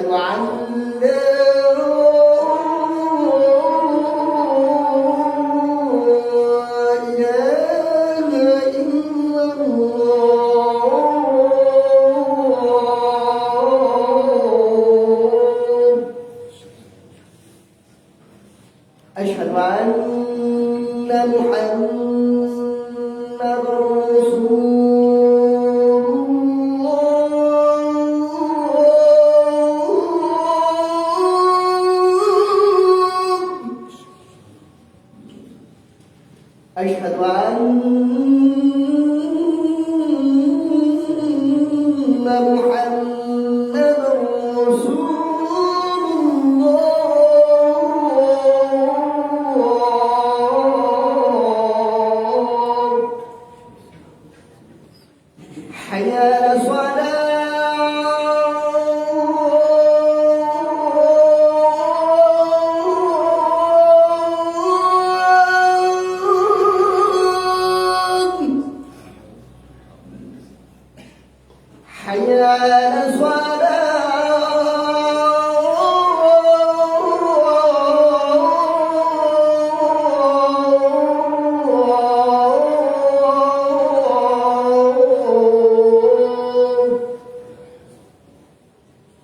أشهد أن لا إله إلا الله أشهد أن محمدًا رسول أشهد أن محمدًا رسول الله حي على الصلاة حي على الصلاة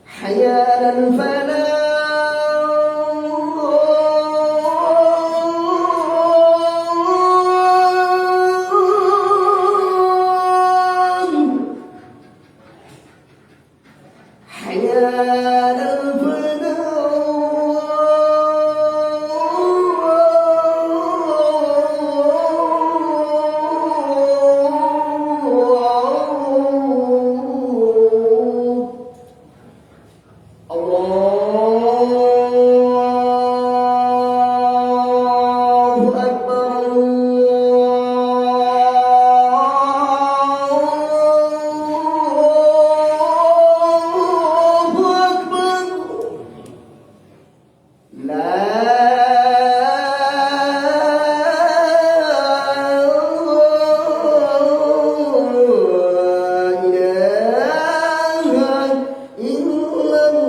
حي على الفلاح حي على الله أكبر الله أكبر لا إله إلا الله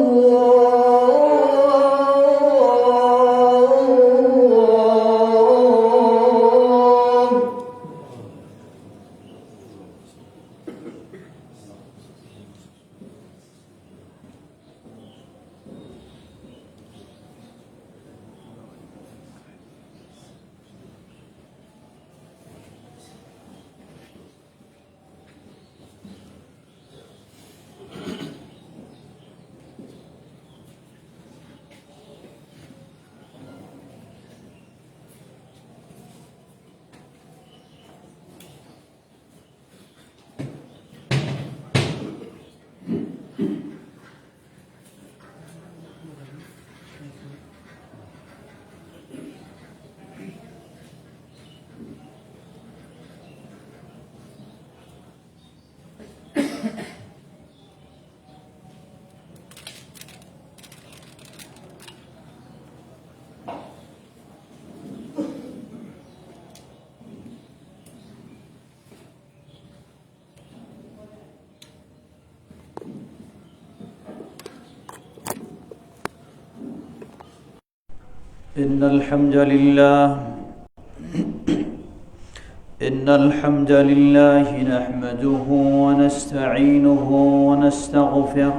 إن الحمد لله نحمده ونستعينه ونستغفره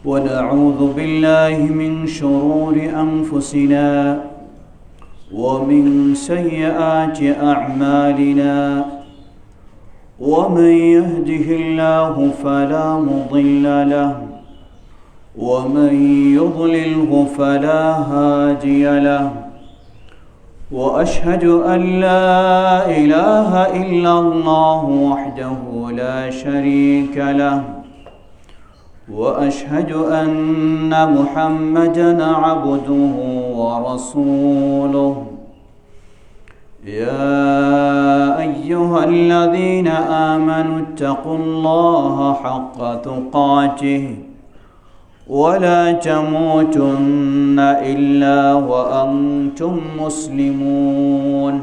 ونعوذ بالله من شرور أنفسنا ومن سيئات أعمالنا ومن يهده الله فلا مضل له ومن يضلله فلا هادي له وأشهد أن لا إله إلا الله وحده لا شريك له وأشهد أن محمدًا عبده ورسوله يا أيها الذين آمنوا اتقوا الله حق تقاته ولا تموتن إلا وأنتم مسلمون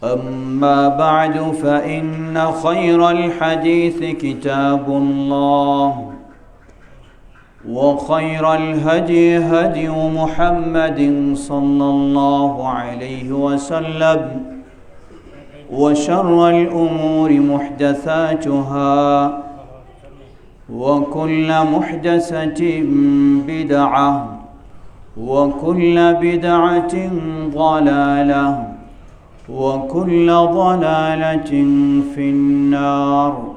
أما بعد فإن خير الحديث كتاب الله وخير الهدي هدي محمد صلى الله عليه وسلم وشر الأمور محدثاتها وكل محدثة بدعة وكل بدعة ضلالة وكل ضلالة في النار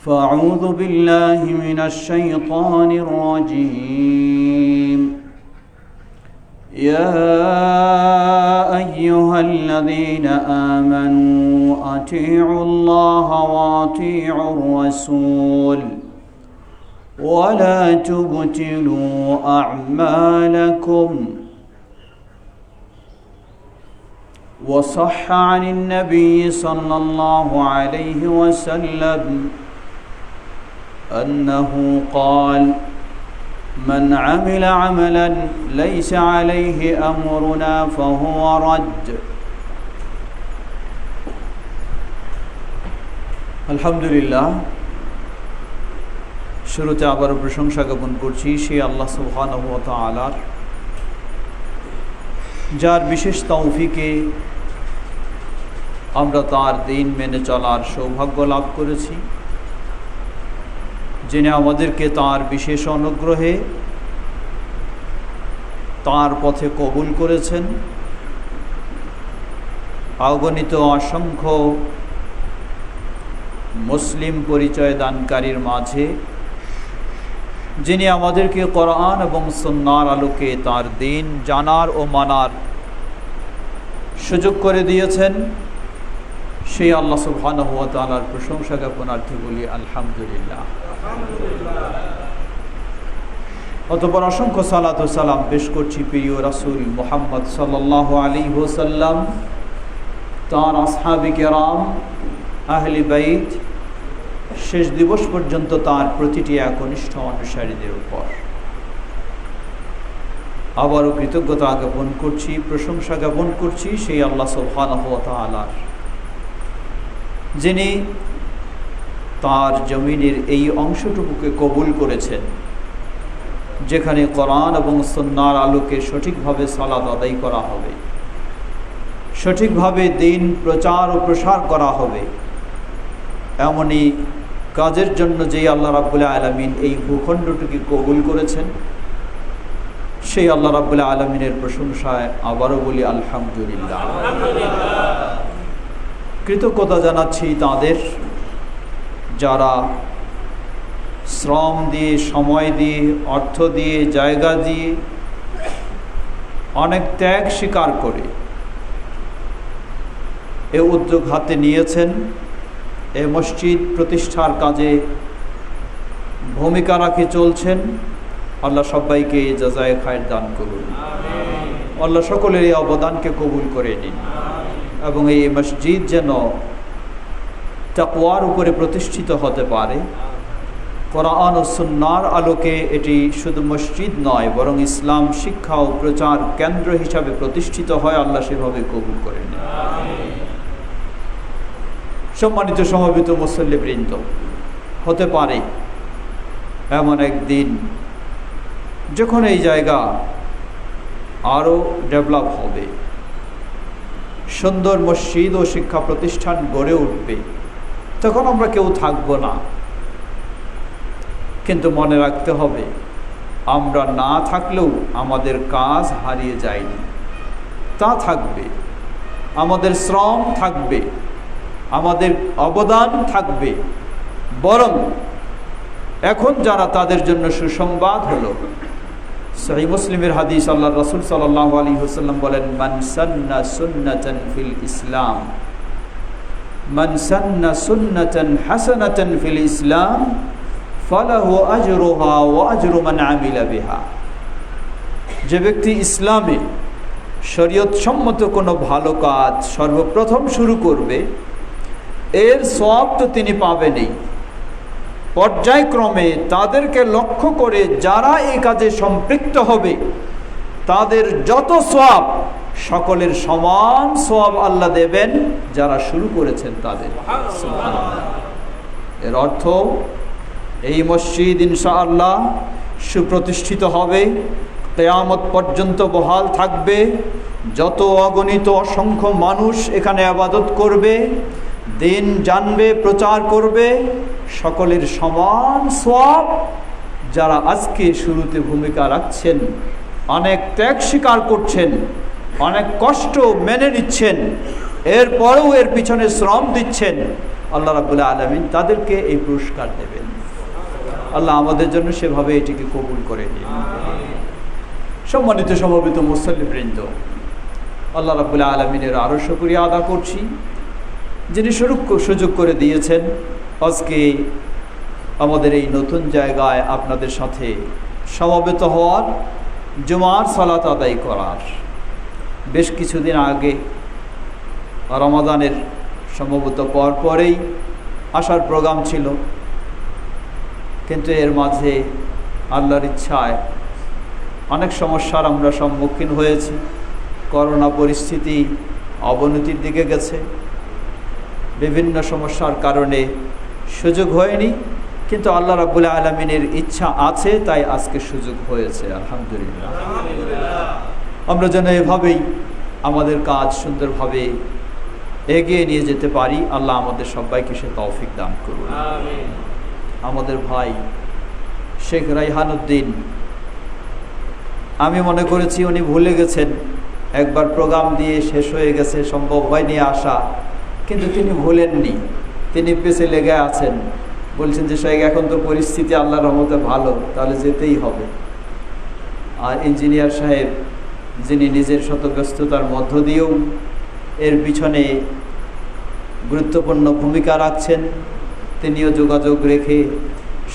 فأعوذ بالله من الشيطان الرجيم يا أيها الذين آمنوا أطيعوا الله وأطيعوا الرسول ولا تبطلوا أعمالكم وصح عن النبي صلى الله عليه وسلم أنه قال من عمل عملا ليس عليه أمرنا فهو رد الحمد لله শুরুতে আবার প্রশংসা জ্ঞাপন করছি সেই আল্লাহ সুবহানাহু ওয়া তাআলার, যার বিশেষ তৌফিকে আমরা তার দিন মেনে চলার সৌভাগ্য লাভ করেছি, যিনি আমাদেরকে তার বিশেষ অনুগ্রহে তার পথে কবুল করেছেন। অগণিত অসংখ্য মুসলিম পরিচয় দানকারীর মাঝে যিনি আমাদেরকে কোরআন এবং সুন্নাহর আলোকে তার দিন জানার ও মানার সুযোগ করে দিয়েছেন, সেই আল্লাহ সুবহানাহু ওয়া তাআলার প্রশংসা জ্ঞাপনার্থে বলি আলহামদুলিল্লাহ। অতঃপর অসংখ্য সালাত ও সালাম পেশ করছি প্রিয় রাসূল মুহাম্মদ সাল্লাল্লাহু আলাইহি ওয়াসাল্লাম, তাঁর আসহাবে কেরাম, আহলে বাইত, শেষ দিবস পর্যন্ত তার প্রতিটি একনিষ্ঠ অনুসারীদের উপর। আবারও কৃতজ্ঞতা জ্ঞাপন করছি, প্রশংসা জ্ঞাপন করছি সেই আল্লাহ সুবহানাহু ওয়া তাআলার, যিনি তার জমিনের এই অংশটুকুকে কবুল করেছেন, যেখানে কোরআন এবং সুন্নাহর আলোকে সঠিকভাবে সালাত আদায় করা হবে, সঠিকভাবে দিন প্রচার ও প্রসার করা হবে। এমনই কাজের জন্য যেই আল্লাহ রাব্বুল আলামিন এই ভূখণ্ডটিকে কবুল করেছেন, সেই আল্লাহ রাব্বুল আলামিনের প্রশংসায় আবারও বলি আলহামদুলিল্লাহ। কৃতজ্ঞতা জানাচ্ছি তাদের, যারা শ্রম দিয়ে, সময় দিয়ে, অর্থ দিয়ে, জায়গা দিয়ে, অনেক ত্যাগ স্বীকার করে এ উদ্যোগ হাতে নিয়েছেন। এ মসজিদ প্রতিষ্ঠার কাজে ভূমিকা রাখে চলছেন। আল্লাহ সবাইকে জাযায়ে খায়র দান করুন, আল্লাহ সকলের এই অবদানকে কবুল করে নিন, এবং এই মসজিদ যেন তাকওয়ার উপরে প্রতিষ্ঠিত হতে পারে। কোরআন ও সুন্নাহর আলোকে এটি শুধু মসজিদ নয়, বরং ইসলাম শিক্ষা ও প্রচার কেন্দ্র হিসাবে প্রতিষ্ঠিত হয়। আল্লাহ সেভাবে কবুল করে নিন। সম্মানিত সমবেত মুসল্লিবৃন্দ, হতে পারে এমন একদিন যখন এই জায়গা আরও ডেভেলপ হবে, সুন্দর মসজিদ ও শিক্ষা প্রতিষ্ঠান গড়ে উঠবে, তখন আমরা কেউ থাকবো না। কিন্তু মনে রাখতে হবে, আমরা না থাকলেও আমাদের কাজ হারিয়ে যায়নি, তা থাকবে। আমাদের শ্রম থাকবে, আমাদের অবদান থাকবে, বরং এখন যারা, তাদের জন্য সুসংবাদ হলো সহিহ মুসলিমের হাদিস, আল্লাহ রাসূল সাল্লাল্লাহু আলাইহি ওয়াসাল্লাম বলেন, মান সান্না সুন্নাতান ফিল ইসলাম, মান সান্না সুন্নাতান হাসানাতান ফিল ইসলাম ফালাহু আজরুহা ওয়া আজরু মান আমিলা বিহা। যে ব্যক্তি ইসলামে শরীয়ত সম্মত কোনো ভালো কাজ সর্বপ্রথম শুরু করবে, এর সওয়াব তো তিনি পাবেনই, পর্যায়ক্রমে তাদেরকে লক্ষ্য করে যারা এই কাজে সম্পৃক্ত হবে, তাদের যত সওয়াব সকলের সমান সওয়াব আল্লাহ দেবেন যারা শুরু করেছেন তাদের। সুবহানাল্লাহ। এর অর্থ এই মসজিদ ইনশাআল্লাহ সুপ্রতিষ্ঠিত হবে, কিয়ামত পর্যন্ত বহাল থাকবে। যত অগণিত অসংখ্য মানুষ এখানে ইবাদত করবে, দিন জানবে, প্রচার করবে, সকলের সমান সওয়াব। যারা আজকে শুরুতে ভূমিকা রাখছেন, অনেক ত্যাগ স্বীকার করছেন, অনেক কষ্ট মেনে নিচ্ছেন, এরপরেও এর পিছনে শ্রম দিচ্ছেন, আল্লাহ রাব্বুল আলামিন তাদেরকে এই পুরস্কার দেবেন। আল্লাহ আমাদের জন্য সেভাবে এটিকে কবুল করে নিন। সম্মানিত সমবেত মুসল্লিবৃন্দ, আল্লাহ রাব্বুল আলামিনের আরও শুকরিয়া আদা করছি, যিনি সুযোগ করে দিয়েছেন আজকে আমাদের এই নতুন জায়গায় আপনাদের সাথে সমবেত হওয়ার, জুমার সালাত আদায় করার। বেশ কিছুদিন আগে রমাদানের সম্ভবত পরেই আসার প্রোগ্রাম ছিল, কিন্তু এর মাঝে আল্লাহর ইচ্ছায় অনেক সমস্যার আমরা সম্মুখীন হয়েছি। করোনা পরিস্থিতি অবনতির দিকে গেছে, বিভিন্ন সমস্যার কারণে সুযোগ হয়নি, কিন্তু আল্লাহ রাব্বুল আলামিনের ইচ্ছা আছে, তাই আজকে সুযোগ হয়েছে। আলহামদুলিল্লাহ। আমরা যেন এভাবেই আমাদের কাজ সুন্দরভাবে এগিয়ে নিয়ে যেতে পারি, আল্লাহ আমাদের সবাইকে সে তৌফিক দান করুন। আমাদের ভাই শেখ রায়হান উদ্দিন, আমি মনে করেছি উনি ভুলে গেছেন, একবার প্রোগ্রাম দিয়ে শেষ হয়ে গেছে, সম্ভব হয়নি আসা, কিন্তু তিনি ভুলেননি, তিনি পেছে লেগে আছেন। বলছেন যে শেখ এখন তো পরিস্থিতি আল্লাহর রহমতে ভালো, তাহলে যেতেই হবে। আর ইঞ্জিনিয়ার সাহেব, যিনি নিজের শত ব্যস্ততার মধ্য দিয়েও এর পিছনে গুরুত্বপূর্ণ ভূমিকা রাখছেন, তিনিও যোগাযোগ রেখে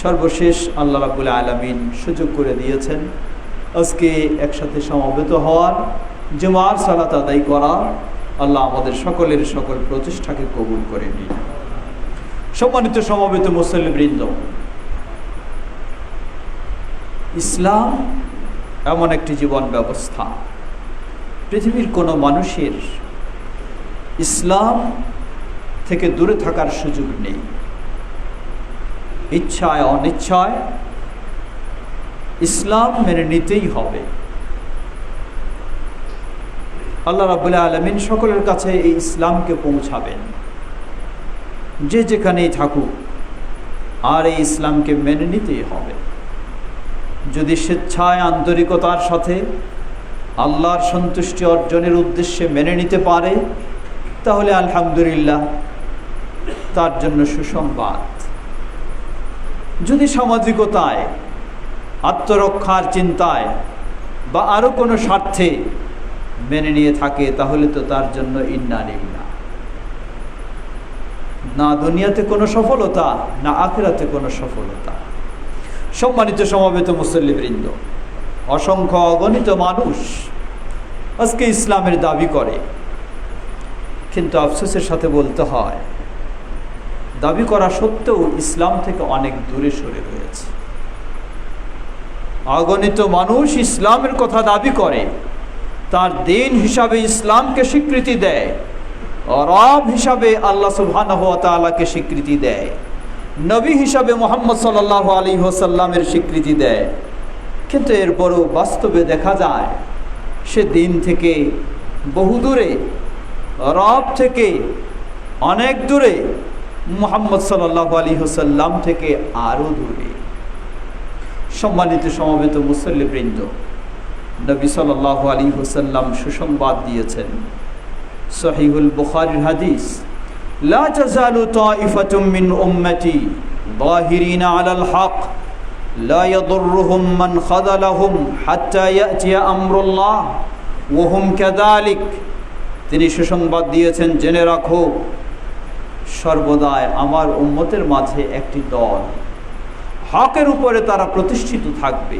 সর্বশেষ আল্লাহ রাব্বুল আলামিন সুযোগ করে দিয়েছেন আজকে একসাথে সমবেত হওয়ার, জুমার সালাত আদায় করার। আল্লাহ আমাদের সকলের সকল প্রচেষ্টাকে কবুল করে নিন। সম্মানিত সমবেত মুসল্লিবৃন্দ, ইসলাম এমন একটি জীবন ব্যবস্থা, পৃথিবীর কোনো মানুষের ইসলাম থেকে দূরে থাকার সুযোগ নেই। ইচ্ছায় অনিচ্ছায় ইসলাম মেনে নিতেই হবে। আল্লাহ রাব্বুল আলামিন সকলের কাছে এই ইসলামকে পৌঁছাবেন, যে যেখানেই থাকুক, আর এই ইসলামকে মেনে নিতেই হবে। যদি স্বেচ্ছায় আন্তরিকতার সাথে আল্লাহর সন্তুষ্টি অর্জনের উদ্দেশ্যে মেনে নিতে পারে, তাহলে আলহামদুলিল্লাহ, তার জন্য সুসংবাদ। যদি সামাজিকতায়, আত্মরক্ষার চিন্তায় বা আরও কোনো স্বার্থে মেনে নিয়ে থাকে, তাহলে তো তার জন্য ইন্না লিল্লাহ, না দুনিয়াতে কোনো সফলতা, না আখিরাতে কোনো সফলতা। সম্মানিত সমবেত মুসল্লিবৃন্দ, অসংখ্য অগণিত মানুষ আজকে ইসলামের দাবি করে, কিন্তু আফসোসের সাথে বলতে হয়, দাবি করা সত্ত্বেও ইসলাম থেকে অনেক দূরে সরে রয়েছে। অগণিত মানুষ ইসলামের কথা দাবি করে, তার দিন হিসাবে ইসলামকে স্বীকৃতি দেয়, রব হিসাবে আল্লাহ সুবহানাহু ওয়া তাআলাকে স্বীকৃতি দেয়, নবী হিসাবে মুহাম্মদ সাল্লাল্লাহু আলাইহি ওয়াসাল্লামের স্বীকৃতি দেয়, কিন্তু এরপরও বাস্তবে দেখা যায় সে দিন থেকে বহু দূরে, রব থেকে অনেক দূরে, মুহাম্মদ সাল্লাল্লাহু আলাইহি ওয়াসাল্লাম থেকে আরও দূরে। সম্মানিত সমবেত মুসল্লিবৃন্দ, নবী সাল্লাল্লাহু আলাইহি ওয়াসাল্লাম সুসংবাদ দিয়েছেন, সহিহুল বুখারীর হাদিস, লা তাজালু তাইফাতুম মিন উম্মতি যাহিরিনা আলাল হক লা ইয়াদুররুহুম মান খাযালাহুম হাত্তা ইয়াতিয়া আমরুল্লাহ ওয়া হুম কাযালিক। তিনি সুসংবাদ দিয়েছেন, জেনে রাখো, সর্বদাই আমার উম্মতের মাঝে একটি দল হকের উপরে তারা প্রতিষ্ঠিত থাকবে।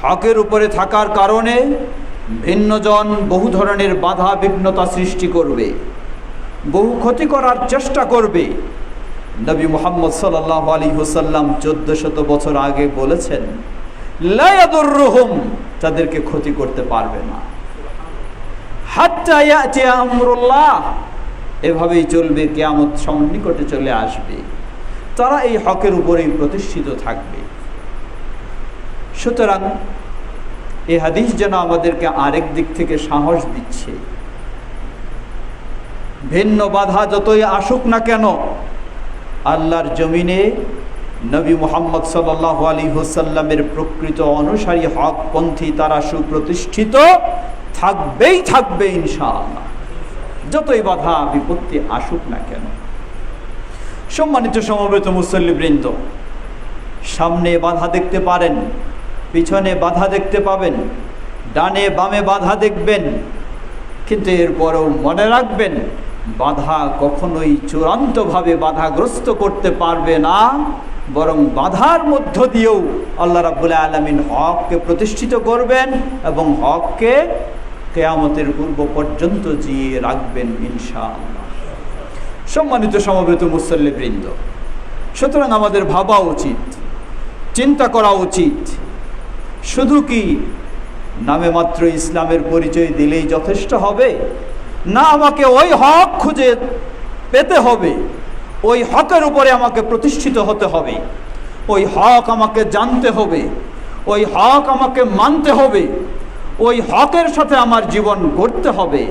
হকের উপরে থাকার কারণে ভিন্নজন বহু ধরনের বাধা বিঘ্নতা সৃষ্টি করবে, বহু ক্ষতি করার চেষ্টা করবে। নবী মুহাম্মদ সাল্লাল্লাহু আলাইহি ওয়াসাল্লাম 1400 বছর আগে বলেছেন, লা ইয়াদুররুহুম, তাদেরকে ক্ষতি করতে পারবে না, হাত্তা ইয়াতি আমরুল্লাহ, এভাবেই চলবে, কিয়ামত সন্নিকটে চলে আসবে। তারা এই হকের উপরেই প্রতিষ্ঠিত থাকবে। সুতরাং এই হাদিস যেন আমাদেরকে আরেক দিক থেকে সাহস দিচ্ছে, ভিন্ন বাধা যতই আসুক না কেন, আল্লাহর জমিনে নবী মুহাম্মদ সাল্লাল্লাহু আলাইহি ওয়াসাল্লামের প্রকৃত অনুসারী হকপন্থী তারা সুপ্রতিষ্ঠিত থাকবেই থাকবে ইনশাআল্লাহ, যতই বাধা বিপত্তি আসুক না কেন। সম্মানিত সমবেত মুসল্লিবৃন্দ, সামনে বাধা দেখতে পারেন, পিছনে বাধা দেখতে পাবেন, ডানে বামে বাধা দেখবেন, কিন্তু এরপরেও মনে রাখবেন বাধা কখনোই চূড়ান্তভাবে বাধাগ্রস্ত করতে পারবে না, বরং বাধার মধ্য দিয়েও আল্লাহ রাব্বুল আলামিন হককে প্রতিষ্ঠিত করবেন এবং হককে কিয়ামতের পূর্ব পর্যন্ত জিয়ে রাখবেন ইনশাআল্লাহ। সম্মানিত সমবেত মুসল্লিবৃন্দ, সুতরাং আমাদের ভাবা উচিত, চিন্তা করা উচিত, শুধু কি নামে মাত্র ইসলামের পরিচয় দিলেই যথেষ্ট হবে? না, আমাকে ওই হক খুঁজে পেতে হবে, ওই হকের উপরে আমাকে প্রতিষ্ঠিত হতে হবে, ওই হক আমাকে জানতে হবে, ওই হক আমাকে মানতে হবে, ওই হকের সাথে আমার জীবন গড়তে হবে।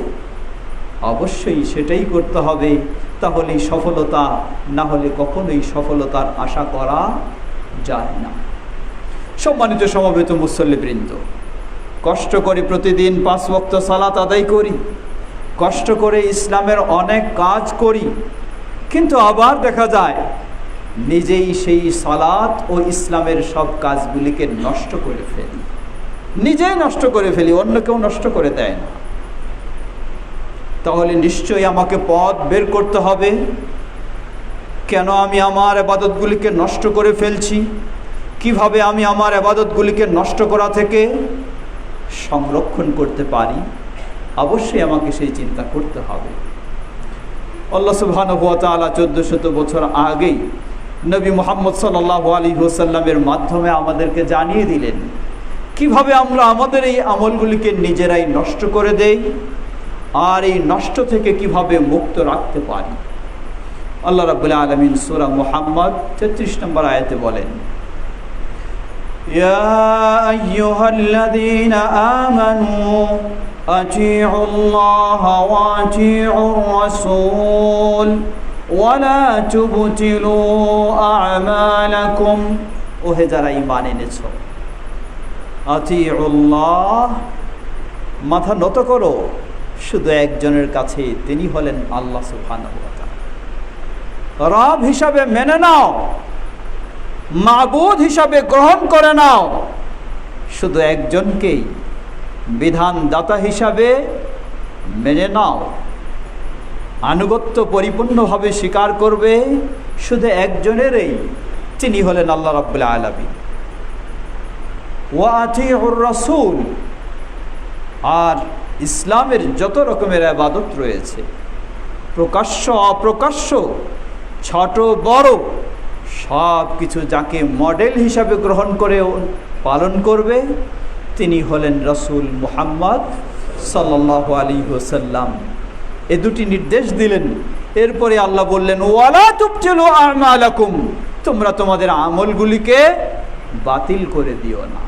অবশ্যই সেটাই করতে হবে, তাহলেই সফলতা, না হলে কখনোই সফলতার আশা করা যায় না। সম্মানিত সমবেত মুসল্লিবৃন্দ, কষ্ট করে প্রতিদিন 5 ওয়াক্ত সালাত আদায় করি, কষ্ট করে ইসলামের অনেক কাজ করি, কিন্তু আবার দেখা যায় নিজেই সেই সালাত ও ইসলামের সব কাজগুলিকে নষ্ট করে ফেলি, নিজেই নষ্ট করে ফেলি, অন্য কেউ নষ্ট করে দেয় না। তাহলে নিশ্চয়ই আমাকে পথ বের করতে হবে, কেন আমি আমার ইবাদতগুলিকে নষ্ট করে ফেলছি, কিভাবে আমি আমার ইবাদতগুলিকে নষ্ট করা থেকে সংরক্ষণ করতে পারি। অবশ্যই আমাকে সেই চিন্তা করতে হবে। আল্লাহ সুবহানাহু ওয়া তাআলা 1400 বছর আগেই নবী মুহাম্মদ সাল্লাল্লাহু আলাইহি ওয়াসাল্লামের মাধ্যমে আমাদেরকে জানিয়ে দিলেন কিভাবে আমরা আমাদের এই আমলগুলিকে নিজেরাই নষ্ট করে দেই আর এই নষ্ট থেকে কিভাবে মুক্ত রাখতে পারি। আল্লাহ রাব্বুল আলামিন সূরা মুহাম্মদ 33 নম্বর আয়াতে বলেন, ইয়া আইয়ুহাল্লাযীনা আমানু আতিউল্লাহ ওয়া আতিউর রাসূল ওয়া লা তুবতিলু আ'মালাকুম, ওহে যারা ঈমান এনেছো, আতিউল্লাহ, মাথা নত করো শুধু একজনের কাছে, তিনি হলেন আল্লাহ সুবহানাহু ওয়া তাআলা। রব হিসাবে মেনে নাও, মাবুদ হিসাবে গ্রহণ করে নাও শুধু একজনকেই, বিধানদাতা হিসাবে মেনে নাও, আনুগত্য পরিপূর্ণভাবে স্বীকার করবে শুধু একজনেরই, তিনি হলেন আল্লাহ রাব্বুল আলামিন। ওয়া আতিউর রাসূল, আর ইসলামের যত রকমের ইবাদত রয়েছে, প্রকাশ্য অপ্রকাশ্য, ছোট বড়, সব কিছু যাকে মডেল হিসাবে গ্রহণ করে পালন করবে তিনি হলেন রাসূল মুহাম্মদ সাল্লাল্লাহু আলাইহি ওয়াসাল্লাম। এ দুটি নির্দেশ দিলেন। এরপরে আল্লাহ বললেন, ওয়ালা তুবতিলু আমালাকুম, তোমরা তোমাদের আমলগুলিকে বাতিল করে দিও না।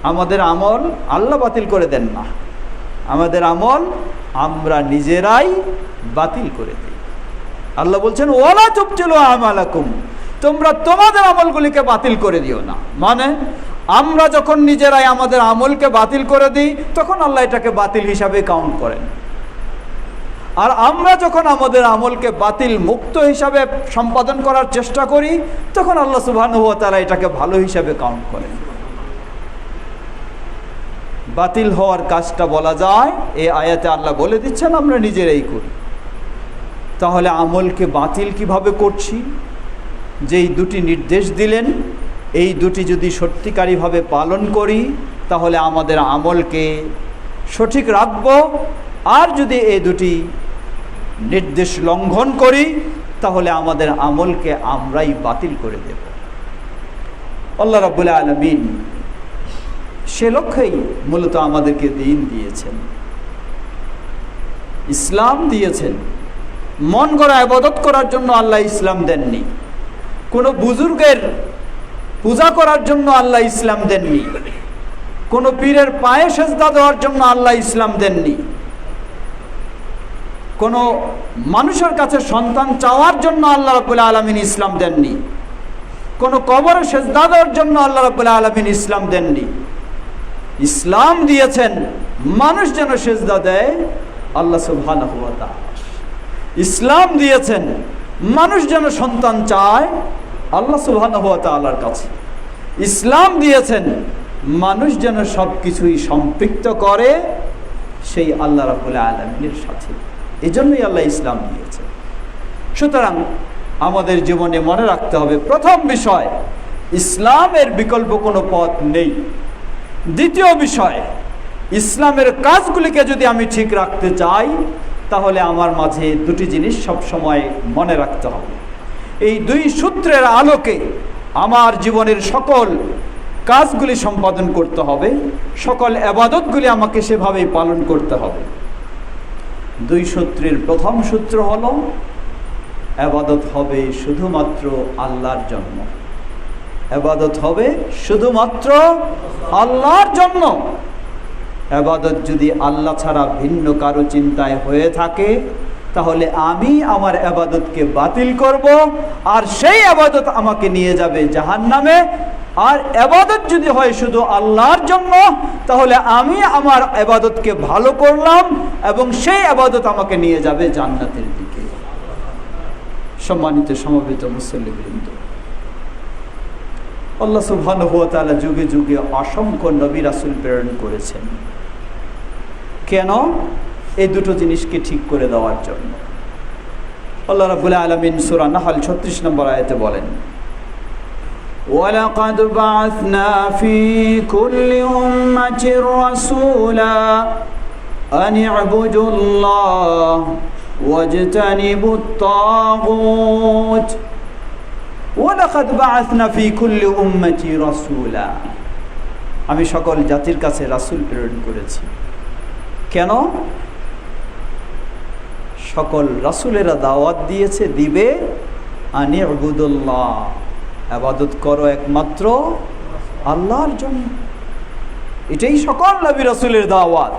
আমাদের আমল আল্লাহ বাতিল করে দেন না, আমাদের আমল আমরা নিজেরাই বাতিল করে দিই। আল্লাহ বলছেন, ওয়ালা তুবতিলু আমালাকুম, তোমরা তোমাদের আমলগুলিকে বাতিল করে দিও না। মানে আমরা যখন নিজেরাই আমাদের আমলকে বাতিল করে দিই তখন আল্লাহ এটাকে বাতিল হিসাবে কাউন্ট করেন, আর আমরা যখন আমাদের আমলকে বাতিল মুক্ত হিসাবে সম্পাদন করার চেষ্টা করি তখন আল্লাহ সুবহানাহু ওয়া তাআলা এটাকে ভালো হিসাবে কাউন্ট করেন। বাতিল হওয়ার কাজটা বলা যায় এই আয়াতে আল্লাহ বলে দিচ্ছেন আমরা নিজেরাই করি। তাহলে আমলকে বাতিল কিভাবে করছি? যেই দুটি নির্দেশ দিলেন এই দুটি যদি সত্যিকারীভাবে পালন করি তাহলে আমাদের আমলকে সঠিক রাখব, আর যদি এই দুটি নির্দেশ লঙ্ঘন করি তাহলে আমাদের আমলকে আমরাই বাতিল করে দেব। আল্লাহ রাব্বুল আলামিন সে লক্ষ্যেই মূলত আমাদেরকে দিন দিয়েছেন। ইসলাম দিয়েছেন। মন গড়া ইবাদত করার জন্য আল্লাহ ইসলাম দেননি। কোনো বুজুর্গের পূজা করার জন্য আল্লাহ ইসলাম দেননি। কোনো পীরের পায়ে সেজদা দেওয়ার জন্য আল্লাহ ইসলাম দেননি। কোনো মানুষের কাছে সন্তান চাওয়ার জন্য আল্লাহ রাব্বুল আলামিন ইসলাম দেননি। কোনো কবরে সেজদা দেওয়ার জন্য আল্লাহ রাব্বুল আলামিন ইসলাম দেননি। ইসলাম দিয়েছেন মানুষ যেন সেজদা দেয় আল্লাহ সুবহানাহু ওয়া তাআলা। ইসলাম দিয়েছেন মানুষ যেন সন্তান চায় আল্লাহ সুবহানাহু ওয়া তাআলার কাছে। ইসলাম দিয়েছেন মানুষ যেন সব কিছুই সম্পৃক্ত করে সেই আল্লাহ রাব্বুল আলামিনের সাথে। এজন্যই আল্লাহ ইসলাম দিয়েছেন। সুতরাং আমাদের জীবনে মনে রাখতে হবে, প্রথম বিষয়, ইসলামের বিকল্প কোনো পথ নেই। দ্বিতীয় বিষয়, ইসলামের কাজগুলিকে যদি আমি ঠিক রাখতে চাই তাহলে আমার মাঝে দুটি জিনিস সব সময় মনে রাখতে হবে। এই দুই সূত্রের আলোকে আমার জীবনের সকল কাজগুলি সম্পাদন করতে হবে, সকল ইবাদতগুলি আমাকে সেভাবেই পালন করতে হবে। দুই সূত্রের প্রথম সূত্র হলো, ইবাদত হবে শুধুমাত্র আল্লাহর জন্য। ইবাদত হবে শুধুমাত্র আল্লাহর জন্য। ইবাদত যদি আল্লাহ ছাড়া ভিন্ন কারো চিন্তায় হয়ে থাকে তাহলে আমি আমার ইবাদতকে বাতিল করব, আর সেই ইবাদত আমাকে নিয়ে যাবে জাহান্নামে। আর ইবাদত যদি হয় শুধু আল্লাহর জন্য তাহলে আমি আমার ইবাদতকে ভালো করলাম এবং সেই ইবাদত আমাকে নিয়ে যাবে জান্নাতের দিকে। সম্মানিত সমবেত মুসল্লিবৃন্দ, আল্লাহ সুবহানাহু ওয়া তাআলা যুগে যুগে অসংখ্য নবী রাসূল প্রেরণ করেছেন। কেন? এই দুটো জিনিসকে ঠিক করে দেওয়ার জন্য। আল্লাহ রাব্বুল আলামিন সূরা নাহল 36 নম্বর আয়াতে বলেন, ওয়ালাকাদ বা'আথনা ফি কুল্লি উম্মাতির রাসূলা আন ই'বুদুল্লাহ ওয়াজতানিবুত তাগুত। ওয়ালাকাদ বা'আথনা ফি কুল্লি উম্মাতি রাসূলা, আমি সকল জাতির কাছে রাসূল প্রেরণ করেছি। কেন? সকল রাসূলেরা দাওয়াত দিয়েছে, দিবে আনি ইবুদুল্লাহ, ইবাদত করো একমাত্র আল্লাহর জন্য। এটাই সকল নবী রাসূলের দাওয়াত।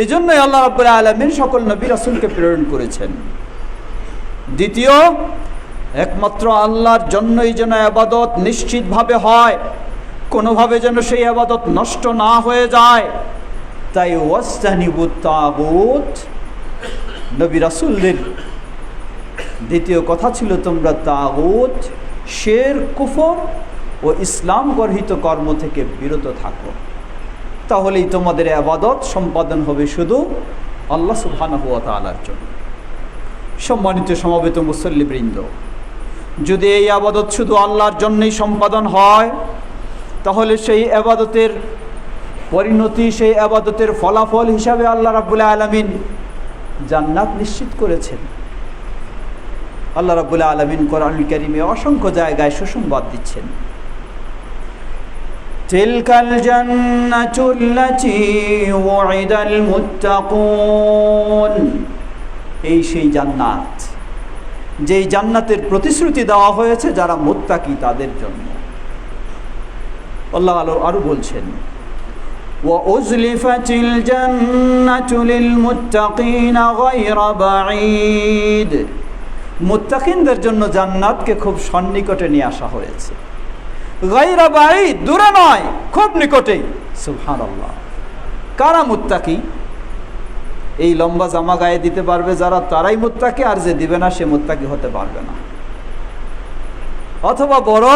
এজন্যই আল্লাহ রাব্বুল আলামিন সকল নবী রাসূলকে প্রেরণ করেছেন। দ্বিতীয়, একমাত্র আল্লাহর জন্যই যেন ইবাদত নিশ্চিতভাবে হয়, কোনোভাবে যেন সেই ইবাদত নষ্ট না হয়ে যায়। তাই ওয়াস্তানিবুত তাগুত, নবী রাসূলদের দ্বিতীয় কথা ছিল তোমরা তাগুত, শিরক, কুফর ও ইসলাম গর্হিত কর্ম থেকে বিরত থাকো, তাহলেই তোমাদের ইবাদত সম্পাদন হবে শুধু আল্লাহ সুবহানাহু ওয়া তাআলার জন্য। সম্মানিত সমবেত মুসল্লিবৃন্দ, যদি এই ইবাদত শুধু আল্লাহর জন্যই সম্পাদন হয় তাহলে সেই ইবাদতের পরিণতি, সেই ইবাদতের ফলাফল হিসাবে আল্লাহ রাব্বুল আলামিন জান্নাত নিশ্চিত করেছেন। আল্লাহ রাব্বুল আলামিন কোরআনুল কারীমে অসংখ্য জায়গায় সুসংবাদ দিচ্ছেন, তিলকাল জান্নাতুল্লাতী ওয়াইদাল মুত্তাকুন, এই সেই জান্নাত যেই জান্নাতের প্রতিশ্রুতি দেওয়া হয়েছে যারা মুত্তাকি তাদের জন্য। আল্লাহ আরো বলছেন, وَأُزْلِفَتِ الْجَنَّةُ لِلْمُتَّقِينَ غَيْرَ بَعِيدٍ, মুত্তাকিনদের জন্য জান্নাতকে খুব সন্নিকটে নিয়ে আসা হয়েছে। গায়রা বাঈদ, দূরে নয়, খুব নিকটেই। সুবহানাল্লাহ। কারা মুত্তাকি? এই লম্বা জামা গায়ে দিতে পারবে যারা, তারাই মুত্তাকি, আর যে দিবে না সে মুত্তাকি হতে পারবে না। অথবা বড়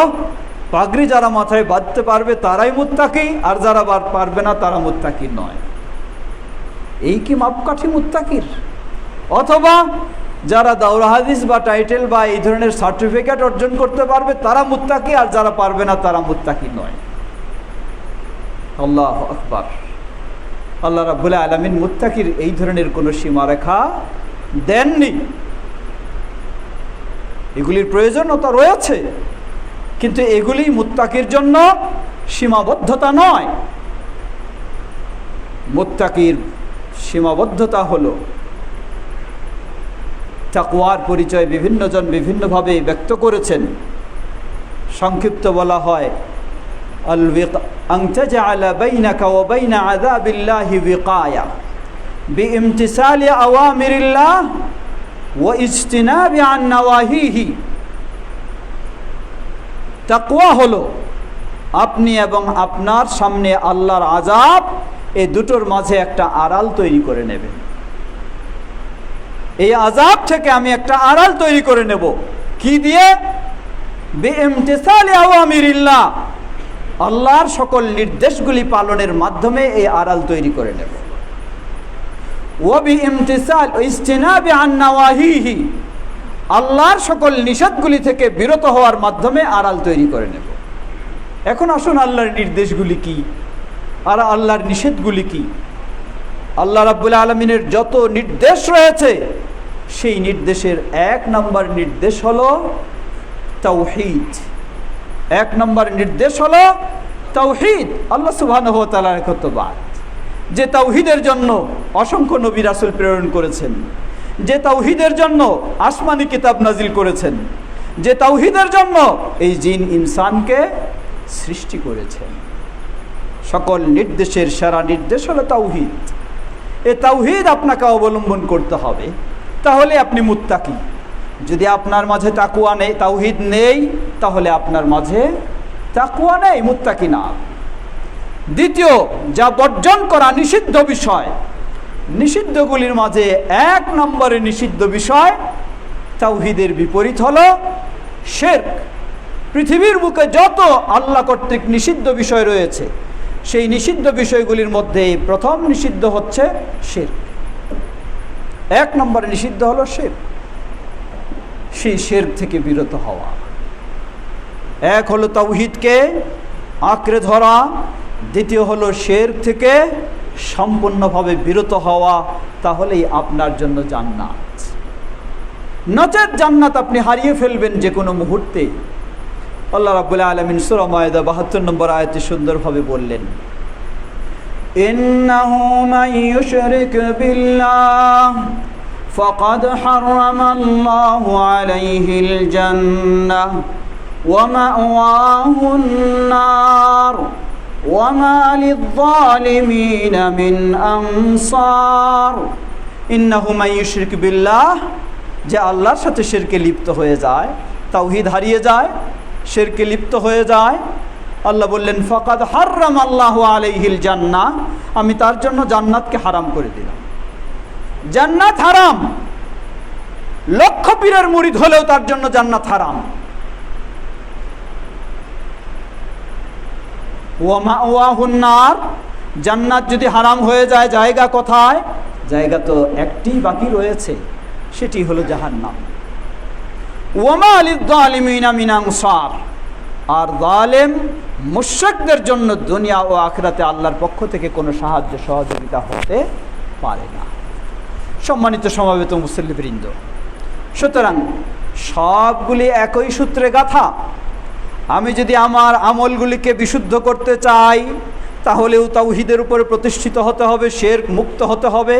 পাগড়ি যারা মাথায় বাঁধতে পারবে তারাই মুত্তাকি, আর যারা পারবে না তারা মুত্তাকি নয়। এই কি মাপকাঠি মুত্তাকির? অথবা যারা দাওরা হাদিস বা টাইটেল বা এই ধরনের সার্টিফিকেট অর্জন করতে পারবে তারা মুত্তাকি, আর যারা পারবে না তারা মুত্তাকি নয়। আল্লাহু আকবার। আল্লাহ রাব্বুল আলামিন মুত্তাকির এই ধরনের কোনো সীমারেখা দেননি। এগুলির প্রয়োজনীয়তা রয়েছে, কিন্তু এগুলি মুত্তাকির জন্য সীমাবদ্ধতা নয়। মুত্তাকির সীমাবদ্ধতা হলো তাকওয়ার পরিচয় বিভিন্নজন বিভিন্নভাবে ব্যক্ত করেছেন। সংক্ষিপ্ত বলা হয় আন তাজআলা বাইনাকা ওয়া বাইনা আযাবিল্লাহি ওয়িকায়া বিইমতিসালি আওয়ামিরিল্লাহ ওয়া ইজতিনাবি আন নাওয়াহিহি। তাকওয়া হলো আপনি এবং আপনার সামনে আল্লাহর আযাব, এই দুটোর মাঝে একটা আড়াল তৈরি করে নেবেন। এই আযাব থেকে আমি একটা আড়াল তৈরি করে নেব, কি দিয়ে? বিইমতিসালি আওয়ামিরিল্লাহ, আল্লাহর সকল নির্দেশগুলি পালনের মাধ্যমে এই আড়াল তৈরি করে নেব। ওয়া বিইমতিসাল ইজতিনাবি আন নাওয়াহিহি, আল্লাহর সকল নিষেধগুলি থেকে বিরত হওয়ার মাধ্যমে আড়াল তৈরি করে নেব। এখন আসুন আল্লাহর নির্দেশগুলি কি আর আল্লাহর নিষেধগুলি কি? আল্লাহ রাব্বুল আলামিনের যত নির্দেশ রয়েছে সেই নির্দেশের 1 নম্বর নির্দেশ হলো তাওহীদ। 1 নম্বর নির্দেশ হলো তাওহীদ। আল্লাহ সুবহানাহু ওয়া তাআলার কতবাদ, যে তাওহীদের জন্য অসংখ্য নবী রাসূল প্রেরণ করেছেন, যে তাওহীদের জন্য আসমানি কিতাব নাজিল করেছেন, যে তাওহীদের জন্য এই জিন ইনসানকে সৃষ্টি করেছেন। সকল নির্দেশের সেরা নির্দেশ হলো তাওহীদ। এই তাওহীদ আপনাকে অবলম্বন করতে হবে, তাহলে আপনি মুত্তাকি। যদি আপনার মাঝে তাকওয়া নেই, তাওহীদ নেই, তাহলে আপনার মাঝে তাকওয়া নেই, মুত্তাকি না। দ্বিতীয়, যা বর্জন করা নিষিদ্ধ বিষয়, নিষিদ্ধগুলির মাঝে 1 নম্বরে নিষিদ্ধ বিষয় তাওহীদের বিপরীত হলো শিরক। পৃথিবীর বুকে যত আল্লাহ কর্তৃক নিষিদ্ধ বিষয় রয়েছে, সেই নিষিদ্ধ বিষয়গুলির মধ্যে প্রথম নিষিদ্ধ হচ্ছে শিরক। 1 নম্বরে নিষিদ্ধ হলো শিরক। সেই শিরক থেকে বিরত হওয়া। এক হলো তাওহীদকে আঁকড়ে ধরা, দ্বিতীয় হলো শিরক থেকে সম্পূর্ণভাবে বিরত হওয়া। তাহলেই আপনার জন্য জান্নাত। নচেত জান্নাত আপনি হারিয়ে ফেলবেন যে কোনো মুহূর্তে। আল্লাহ রাব্বুল আলামিন সূরা মায়েদা 72 নম্বর আয়াতে সুন্দরভাবে বললেন, ইন্নাহু মান ইউশরিক বিল্লাহ ফাকাদ হারামাল্লাহু আলাইহিল জান্নাহ ওয়া মাওয়াহুন নার ওয়া মা লিয-যালিমিনা মিন আনসার। ইন্নাহু মান ইউশরিক বিল্লাহ, যে আল্লাহর সাথে শিরকে লিপ্ত হয়ে যায়, তাওহীদ হারিয়ে যায়, শিরকে লিপ্ত হয়ে যায়, আল্লাহ বললেন ফাকাদ হারামাল্লাহু আলাইহিল জান্নাহ, আমি তার জন্য জান্নাতকে হারাম করে দিলাম। জান্নাত হারাম, লক্ষ পীরের মুরিদ হলেও তার জন্য জান্নাত হারাম। ওয়া মাওয়াহুন নার, জান্নাত যদি হারাম হয়ে যায়, জায়গা কোথায়? জায়গা তো একটি বাকি রয়েছে, সেটি হলো জাহান্নাম। ওয়া মা লিয-যালিমিনা মিন আনসার, আর জালেম মুশরিকদের জন্য দুনিয়া ও আখিরাতে আল্লাহর পক্ষ থেকে কোনো সাহায্য সহযোগিতা হতে পারে না। সম্মানিত সমাবেত মুসল্লিবৃন্দ, সুতরাং সবগুলি একই সূত্রে গাঁথা। আমি যদি আমার আমলগুলিকে বিশুদ্ধ করতে চাই, তাহলেও তাওহীদের উপরে প্রতিষ্ঠিত হতে হবে, শিরক মুক্ত হতে হবে।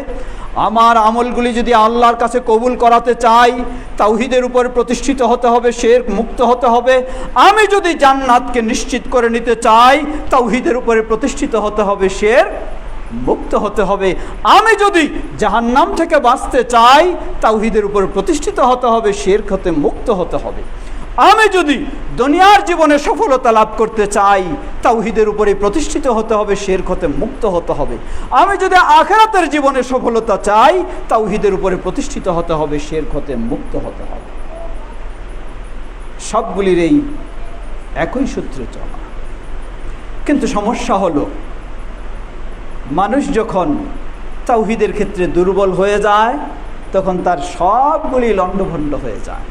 আমার আমলগুলি যদি আল্লাহর কাছে কবুল করাতে চাই, তাওহীদের উপরে প্রতিষ্ঠিত হতে হবে, শিরক মুক্ত হতে হবে। আমি যদি জান্নাতকে নিশ্চিত করে নিতে চাই, তাওহীদের উপরে প্রতিষ্ঠিত হতে হবে, শিরক মুক্ত হতে হবে। আমি যদি জাহান্নাম থেকে বাঁচতে চাই, তাওহীদের উপরে প্রতিষ্ঠিত হতে হবে, শিরক হতে মুক্ত হতে হবে। আমি যদি দুনিয়ার জীবনে সফলতা লাভ করতে চাই, তাওহীদের উপরে প্রতিষ্ঠিত হতে হবে, শিরক হতে মুক্ত হতে হবে। আমি যদি আখিরাতের জীবনে সফলতা চাই, তাওহীদের উপরে প্রতিষ্ঠিত হতে হবে, শিরক হতে মুক্ত হতে হবে। সবগুলির এই একই সূত্রে চলা। কিন্তু সমস্যা হলো, মানুষ যখন তাওহীদের ক্ষেত্রে দুর্বল হয়ে যায়, তখন তার সবগুলি লণ্ডভণ্ড হয়ে যায়।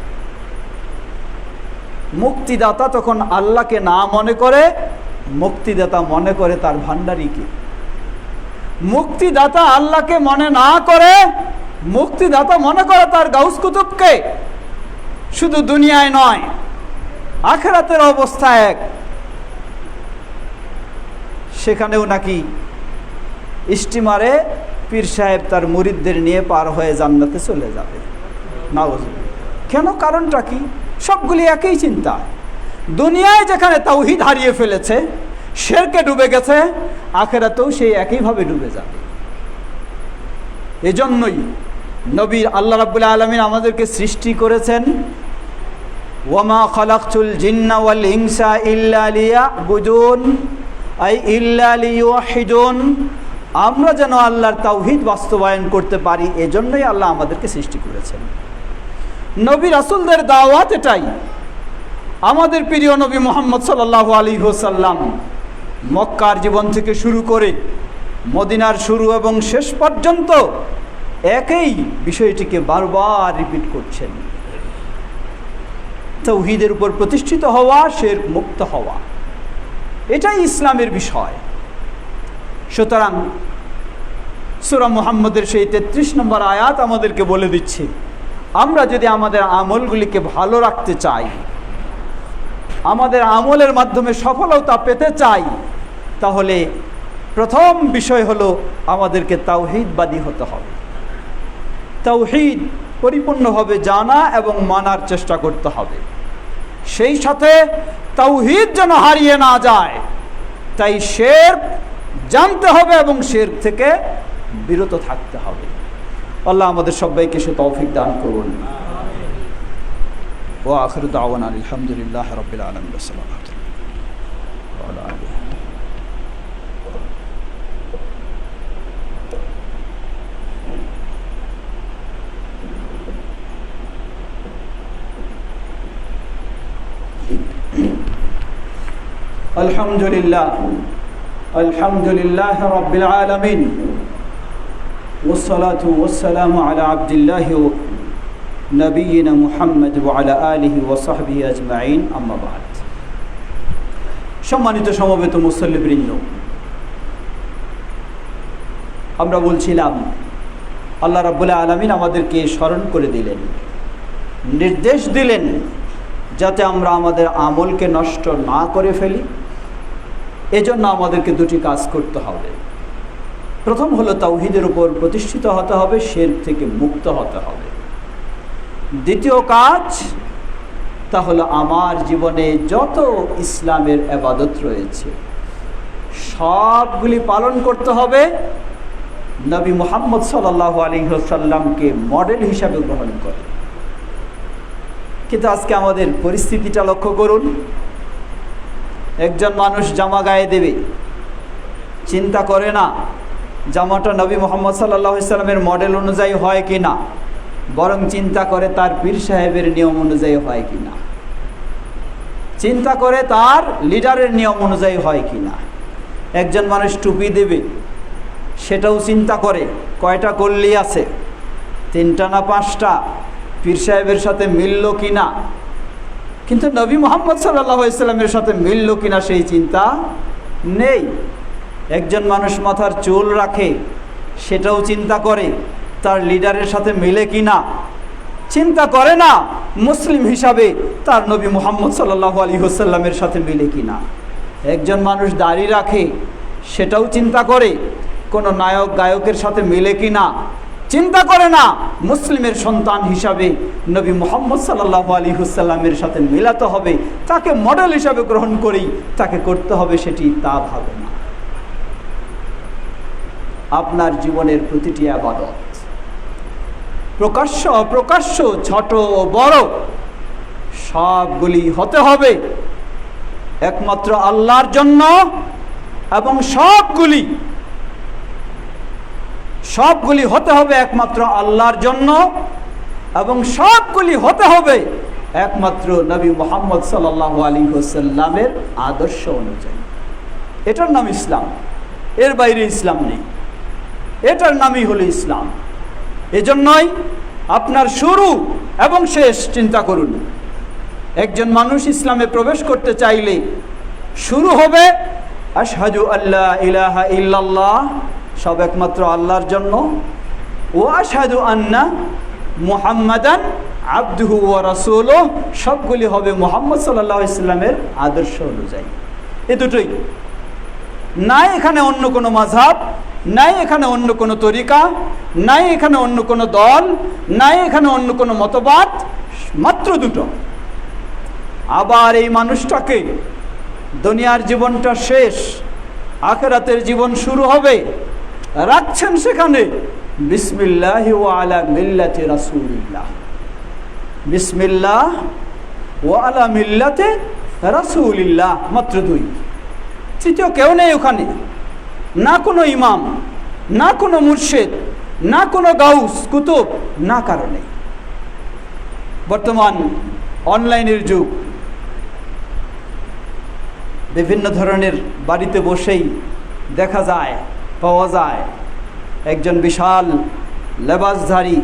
মুক্তিদাতা তখন আল্লাহকে না মনে করে, মুক্তিদাতা মনে করে তার ভান্ডারীকে। মুক্তিদাতা আল্লাহকে মনে না করে, মুক্তিদাতা মনে করে তার গাউস কুতুবকে। শুধু দুনিয়ায় নয়, আখিরাতের অবস্থা এক। সেখানেও নাকি স্টিমারে পীর সাহেব তার মুরিদদের নিয়ে পার হয়ে জান্নাতে চলে যাবে। নাউযুবিল্লাহ। কেন? কারণটা কি? সবগুলি একই চিন্তা। দুনিয়ায় যেখানে তাওহীদ হারিয়ে ফেলেছে, শিরকে ডুবে গেছে, আখিরাতেও সেই একইভাবে ডুবে যাবে। এজন্যই নবী আল্লাহ রাব্বুল আলামিন আমাদেরকে সৃষ্টি করেছেন, ওয়ামা খালাকতুল জিন্না ওয়াল ইনসা ইল্লা লিয়াবুদুন, আই ইল্লা লিওয়াহিদুন। আমরা যেন আল্লাহর তাওহীদ বাস্তবায়ন করতে পারি, এজন্যই আল্লাহ আমাদেরকে সৃষ্টি করেছেন। নবী রাসূলদের দাওয়াত এটাই। আমাদের প্রিয় নবী মুহাম্মদ সাল্লাল্লাহু আলাইহি ওয়াসাল্লাম মক্কার জীবন থেকে শুরু করে মদিনার শুরু এবং শেষ পর্যন্ত একই বিষয়টিকে বারবার রিপিট করছেন, তাওহীদের উপর প্রতিষ্ঠিত হওয়া, শিরক মুক্ত হওয়া, এটাই ইসলামের বিষয়। সুতরাং সূরা মুহাম্মদের সেই 33 নম্বর আয়াত আমাদেরকে বলে দিচ্ছে, আমরা যদি আমাদের আমলগুলিকে ভালো রাখতে চাই, আমাদের আমলের মাধ্যমে সফলতা পেতে চাই, তাহলে প্রথম বিষয় হলো আমাদেরকে তাওহীদবাদী হতে হবে। তাওহীদ পরিপূর্ণভাবে জানা এবং মানার চেষ্টা করতে হবে। সেই সাথে তাওহীদ যেন হারিয়ে না যায়, তাই শিরক জানতে হবে এবং শিরক থেকে বিরত থাকতে হবে। আল্লাহ আমাদের সবাইকে সে তৌফিক দান করুন। ওয়া আখিরু দাওয়ানা আলহামদুলিল্লাহি রাব্বিল আলামিন। আসসালামু আলাইকুম ওয়া আলা আলিহি। আলহামদুলিল্লাহ রাব্বিল আলামিন والصلاة والسلام على عبد الله نبينا محمد وعلى آله وصحبه أجمعين أما بعد। সম্মানিত সমবেত মুসল্লিবৃন্দ, আমরা বলছিলাম আল্লাহ রাব্বুল আলামিন আমাদেরকে স্মরণ করে দিলেন, নির্দেশ দিলেন যাতে আমরা আমাদের আমলকে নষ্ট না করে ফেলি। এজন্য আমাদেরকে দুটি কাজ করতে হবে। প্রথম হলো তাওহীদের উপর প্রতিষ্ঠিত হতে হবে, শিরক থেকে মুক্ত হতে হবে। দ্বিতীয় কাজ তা হলো আমার জীবনে যত ইসলামের ইবাদত রয়েছে সবগুলি পালন করতে হবে নবী মুহাম্মদ সাল্লাল্লাহু আলাইহি ওয়াসাল্লামকে মডেল হিসাবে গ্রহণ করে। কিন্তু আজকে আমাদের পরিস্থিতিটা লক্ষ্য করুন। একজন মানুষ জামা গায়ে দেবে, চিন্তা করে না জামাটা নবী মুহাম্মদ সাল্লাল্লাহু আলাইহি ওয়াসাল্লামের মডেল অনুযায়ী হয় কি না, বরং চিন্তা করে তার পীর সাহেবের নিয়ম অনুযায়ী হয় কি না, চিন্তা করে তার লিডারের নিয়ম অনুযায়ী হয় কি না। একজন মানুষ টুপি দেবে, সেটাও চিন্তা করে কয়টা কল্লি আছে, 3টা না 5টা, পীর সাহেবের সাথে মিলল কি না। কিন্তু নবী মুহাম্মদ সাল্লাল্লাহু আলাইহি ওয়াসাল্লামের সাথে মিলল কি না সেই চিন্তা নেই। একজন মানুষ মাথার চুল রাখে, সেটাও চিন্তা করে তার লিডারের সাথে মিলে কি না, চিন্তা করে না মুসলিম হিসাবে তার নবী মুহাম্মদ সাল্লাল্লাহু আলাইহি ওয়াসাল্লামের সাথে মিলে কি না। একজন মানুষ দাড়ি রাখে, সেটাও চিন্তা করে কোনো নায়ক গায়কের সাথে মিলে কি না, চিন্তা করে না মুসলিমের সন্তান হিসাবে নবী মুহাম্মদ সাল্লাল্লাহু আলাইহি ওয়াসাল্লামের সাথে মিলাতে হবে, তাকে মডেল হিসাবে গ্রহণ করি, তাকে করতে হবে, সেটি তা ভাবে না। আপনার জীবনের প্রতিটি ইবাদত, প্রকাশ্য অপ্রকাশ্য, ছোট ও বড়, সবগুলি হতে হবে একমাত্র আল্লাহর জন্য, এবং সবগুলি হতে হবে একমাত্র আল্লাহর জন্য, এবং সবগুলি হতে হবে একমাত্র নবী মুহাম্মদ সাল্লাল্লাহু আলাইহি ওয়াসাল্লামের আদর্শ অনুযায়ী। এটার নাম ইসলাম, এর বাইরে ইসলাম নেই, এটার নামই হলো ইসলাম। এজন্যই আপনার শুরু এবং শেষ চিন্তা করুন। একজন মানুষ ইসলামে প্রবেশ করতে চাইলে শুরু হবে আশহাদু আল্লা ইলাহা ইল্লাল্লাহ, সব একমাত্র আল্লাহর জন্য, ও আশহাদু আন্না মুহাম্মাদান আবদুহু ওয়া রাসূলুহু, সবগুলি হবে মুহাম্মদ সাল্লাল্লাহু আলাইহি ওয়াসাল্লামের আদর্শ অনুযায়ী। এ দুটোই, না এখানে অন্য কোনো মাযহাব, নাই এখানে অন্য কোনো তরিকা, নাই এখানে অন্য কোনো দল, নাই এখানে অন্য কোনো মতবাদ, মাত্র দুটো। আবার এই মানুষটাকে দুনিয়ার জীবনটা শেষ, আখিরাতের জীবন শুরু হবে, রাখছেন সেখানে বিসমিল্লাহি ওয়া আলা মিল্লাতি রাসূলিল্লাহ, বিসমিল্লাহ ওয়া আলা মিল্লাতি রাসূলিল্লাহ, মাত্র দুই। তৃতীয় কেউ নেই ওখানে, না কোনো ইমাম, না কোনো মুর্শিদ, না কোনো গাউস কুতুব, না কারণে। বর্তমান অনলাইনের যুগ, বিভিন্ন ধরনের বাড়িতে বসেই দেখা যায়, পাওয়া যায় একজন বিশাল লেবাসধারী,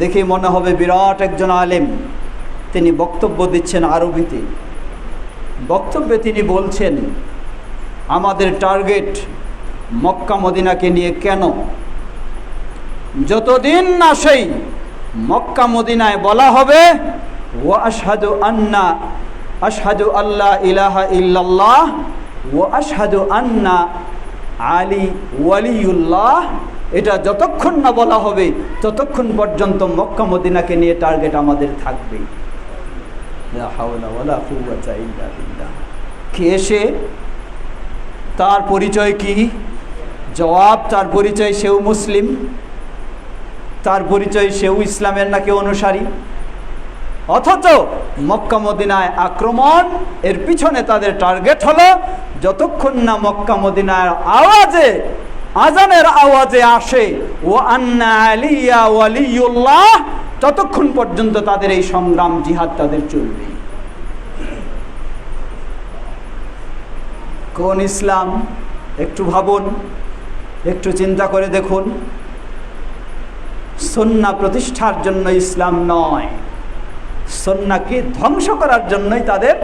দেখে মনে হবে বিরাট একজন আলেম, তিনি বক্তব্য দিচ্ছেন আরবিতে। বক্তব্যে তিনি বলছেন আমাদের টার্গেট মক্কা মদিনাকে নিয়ে। কেন? যতদিন না সেই মক্কা মদিনায় বলা হবে ওয়া আশহাদু আল্লাহ ইলাহা ইল্লাল্লাহ ওয়া আশহাদু আন্না আলী ওয়ালিউল্লাহ, এটা যতক্ষণ না বলা হবে ততক্ষণ পর্যন্ত মক্কা মদিনাকে নিয়ে টার্গেট আমাদের থাকবে। লা হাওলা ওয়ালা কুওয়াতা ইল্লা বিল্লাহ। কে এসে তার পরিচয় কি? জবাব, তার পরিচয় সেও মুসলিম, তার পরিচয় সেও ইসলামের নাকি অনুসারী। অথচ মক্কা মদিনায় আক্রমণ, এর পিছনে তাদের টার্গেট হলো যতক্ষণ না মক্কা মদিনার আওয়াজে, আজানের আওয়াজে আসে ও আন্না আলিয়া ওয়ালিউল্লাহ, ততক্ষণ পর্যন্ত তাদের এই সংগ্রাম, জিহাদ তাদের চলবে। কোন ইসলাম? একটু ভাবুন, একটু চিন্তা করে দেখুন। সুন্নাহ প্রতিষ্ঠার জন্য ইসলাম নয়, সুন্নাহকে ধ্বংস করার জন্যই তাদের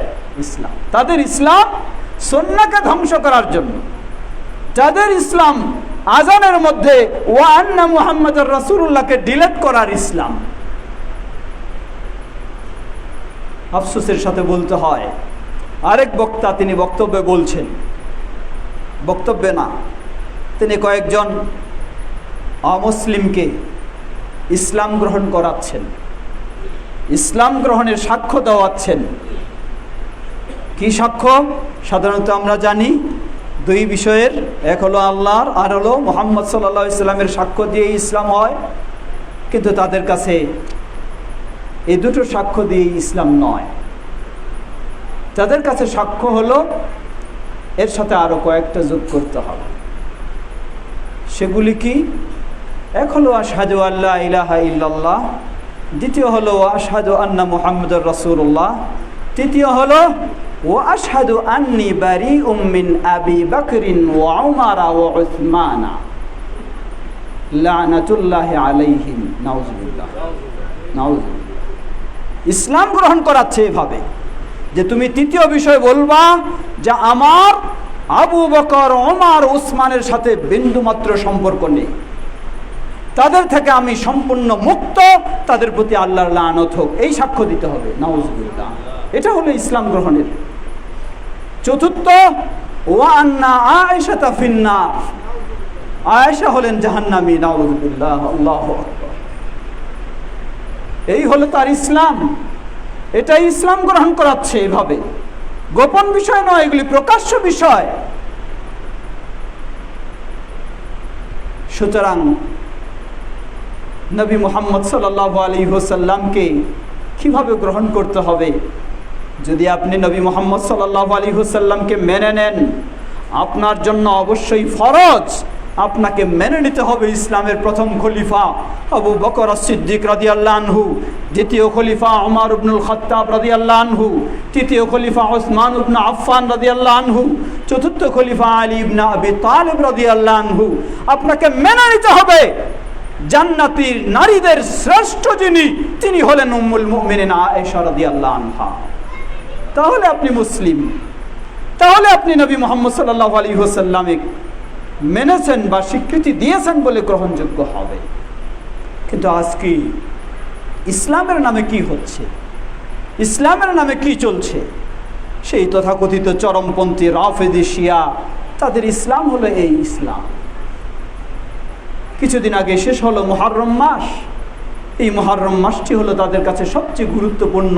ইসলাম। তাদের ইসলাম সুন্নাহকে ধ্বংস করার জন্য। যাদের ইসলাম আজানের মধ্যে ওয়া আন্না মুহাম্মাদুর রাসূলুল্লাহকে ডিলিট করার ইসলাম। আফসোসের সাথে বলতে হয়, আরেক বক্তা তিনি বক্তব্যে বলছেন, বক্তব্যে না, তিনি কয়েকজন অমুসলিমকে ইসলাম গ্রহণ করাচ্ছেন, ইসলাম গ্রহণের সাক্ষ্য দেওয়াচ্ছেন। কি সাক্ষ্য? সাধারণত আমরা জানি দুই বিষয়ের, এক হলো আল্লাহর, আর হলো মুহাম্মদ সাল্লাল্লাহু আলাইহি সাল্লামের সাক্ষ্য দিয়ে ইসলাম হয়। কিন্তু তাদের কাছে এই দুটো সাক্ষ্য দিয়ে ইসলাম নয়। তাদের কাছে সাক্ষ্য হলো এর সাথে আরো কয়েকটা যোগ করতে হবে। সেগুলি কি? এক হলো আশহাদু আল্লা ইলাহা ইল্লাল্লাহ, দ্বিতীয় হলো আশহাদু আন্না মুহাম্মাদুর রাসূলুল্লাহ, তৃতীয় হলো ওয়া আশহাদু আন্নী বারিউম মিন আবি বকরিন ওয়া উমর ওয়া উসমান লানাতুল্লাহি আলাইহিম। নাউযুবিল্লাহ, নাউযুবিল্লাহ। ইসলাম গ্রহণ করাচ্ছে এভাবে যে তুমি তৃতীয় বিষয় বলবা যে আমার আবু বকর, ওমর, উসমানের সাথে বিন্দুমাত্র সম্পর্ক নেই, তাদের থেকে আমি সম্পূর্ণ মুক্ত, তাদের প্রতি আল্লাহর লানত হোক, এই সাক্ষ্য দিতে হবে। নাউযুবিল্লাহ। এটা হলো ইসলাম গ্রহণের। চতুর্থ, ওয়া আন্না আয়েশা ফিন্নার, আয়েশা হলেন জাহান্নামী। নাউযুবিল্লাহ, আল্লাহু আকবার। এই হলো তার ইসলাম। এটাই ইসলাম গ্রহণ করাচ্ছে এভাবে। গোপন বিষয় নয়, এগুলি প্রকাশ্য বিষয়। সুতরাং নবী মুহাম্মদ সাল্লাল্লাহু আলাইহি ওয়াসাল্লামকে কিভাবে গ্রহণ করতে হবে? যদি আপনি নবী মুহাম্মদ সাল্লাল্লাহু আলাইহি ওয়াসাল্লামকে মেনে নেন, আপনার জন্য অবশ্যই ফরজ, আপনাকে মেনে নিতে হবে ইসলামের প্রথম খলিফা আবু বকর as-সিদ্দিক রাদিয়াল্লাহু আনহু, দ্বিতীয় খলিফা উমর ইবনুল খাত্তাব রাদিয়াল্লাহু আনহু, তৃতীয় খলিফা উসমান ইবনে আফফান রাদিয়াল্লাহু আনহু, চতুর্থ খলিফা আলী ইবনে আবি তালিব রাদিয়াল্লাহু আনহু। আপনাকে মেনে নিতে হবে জান্নাতি নারীদের শ্রেষ্ঠ যিনি, তিনি হলেন উম্মুল মুমিনিন আয়েশা রাদিয়াল্লাহু আনহা। তাহলে আপনি মুসলিম, তাহলে আপনি নবী মুহাম্মদ সাল্লাল্লাহু আলাইহি ওয়াসাল্লামকে মেনেছেন বা স্বীকৃতি দিয়েছেন বলে গ্রহণযোগ্য হবে। কিন্তু আজকে ইসলামের নামে কি হচ্ছে, ইসলামের নামে কি চলছে? সেই তথাকথিত চরমপন্থী রাফেদি শিয়া, তাদের ইসলাম হলো এই ইসলাম। কিছুদিন আগে শেষ হলো মুহররম মাস। এই মুহররম মাসটি হলো তাদের কাছে সবচেয়ে গুরুত্বপূর্ণ।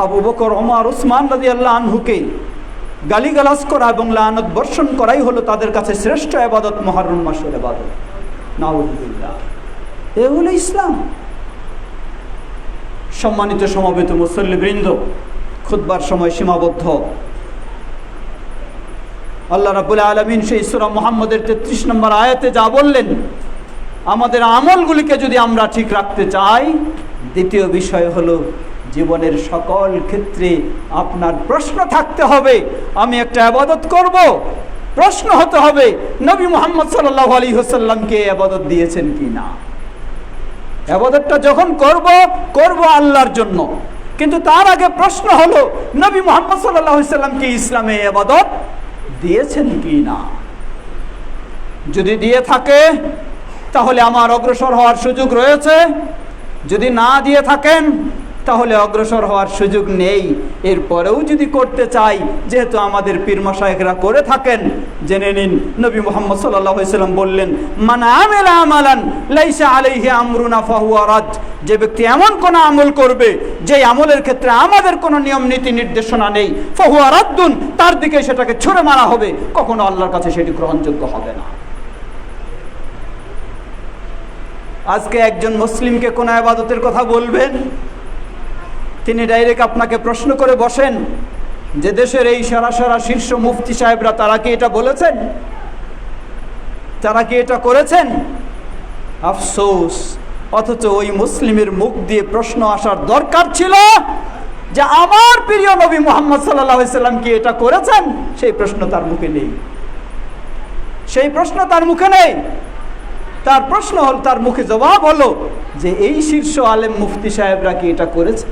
আবু বকর, ওমর, উসমান রাদিয়াল্লাহু আনহুকে গালিগালাজ করা এবং লানত বর্ষণ করাই হলো তাদের কাছে শ্রেষ্ঠ ইবাদত, মুহররম মাসের ইবাদত। নাউযুবিল্লাহ। এ হলো ইসলাম। সম্মানিত সমবেত মুসল্লিবৃন্দ, খুতবার সময় সীমাবদ্ধ। আল্লাহ রাব্বুল আলামিন সেই সূরা মুহাম্মদের 33 নম্বর আয়াতে যা বললেন, আমাদের আমলগুলিকে যদি আমরা ঠিক রাখতে চাই, দ্বিতীয় বিষয় হলো জীবনের সকল ক্ষেত্রে আপনার প্রশ্ন থাকতে হবে, আমি একটা ইবাদত করব, প্রশ্ন হতে হবে নবী মুহাম্মদ সাল্লাল্লাহু আলাইহি ওয়াসাল্লামকে ইবাদত দিয়েছেন কি না। ইবাদতটা যখন করব আল্লাহর জন্য, কিন্তু তার আগে প্রশ্ন হলো নবী মুহাম্মদ সাল্লাল্লাহু আলাইহি ওয়াসাল্লামকে ইসলামে ইবাদত দিয়েছেন কি না। যদি দিয়ে থাকে তাহলে আমার অগ্রসর হওয়ার সুযোগ রয়েছে, যদি না দিয়ে থাকেন তাহলে অগ্রসর হওয়ার সুযোগ নেই। এরপরেও যদি করতে চাই, যেহেতু আমাদের পীর মাশায়েখরা করে থাকেন, জেনে নিন নবী মুহাম্মদ সাল্লাল্লাহু আলাইহি ওয়াসাল্লাম বললেন, মান আমিলা আমালান লাইসা আলাইহি আমরুনা ফাহুয়া রাদ। যে ব্যক্তি এমন কোন আমল করবে যে আমলের ক্ষেত্রে আমাদের কোনো নিয়ম নীতি নির্দেশনা নেই, ফাহুয়া রাদ্দুন, তার দিকে সেটাকে ছুঁড়ে মারা হবে, কখনো আল্লাহর কাছে সেটি গ্রহণযোগ্য হবে না। আজকে একজন মুসলিমকে কোন ইবাদতের কথা বলবেন, তিনি ডাইরেক্ট আপনাকে প্রশ্ন করে বসেন যে দেশের এই সারা শীর্ষ মুফতি সাহেবরা তারা কি এটা বলেছেন, তারা কি এটা করেছেন? আফসোস, অথচ ওই মুসলিমের মুখ দিয়ে প্রশ্ন আসার দরকার ছিল যে আমার প্রিয় নবী মুহাম্মদ সাল্লাল্লাহু আলাইহি ওয়াসাল্লাম কি এটা করেছেন। সেই প্রশ্ন তার মুখে নেই, সেই প্রশ্ন তার মুখে নেই। তার প্রশ্ন হল, তার মুখে জবাব হলো যে এই শীর্ষ আলেম মুফতি সাহেবরা কি এটা করেছে।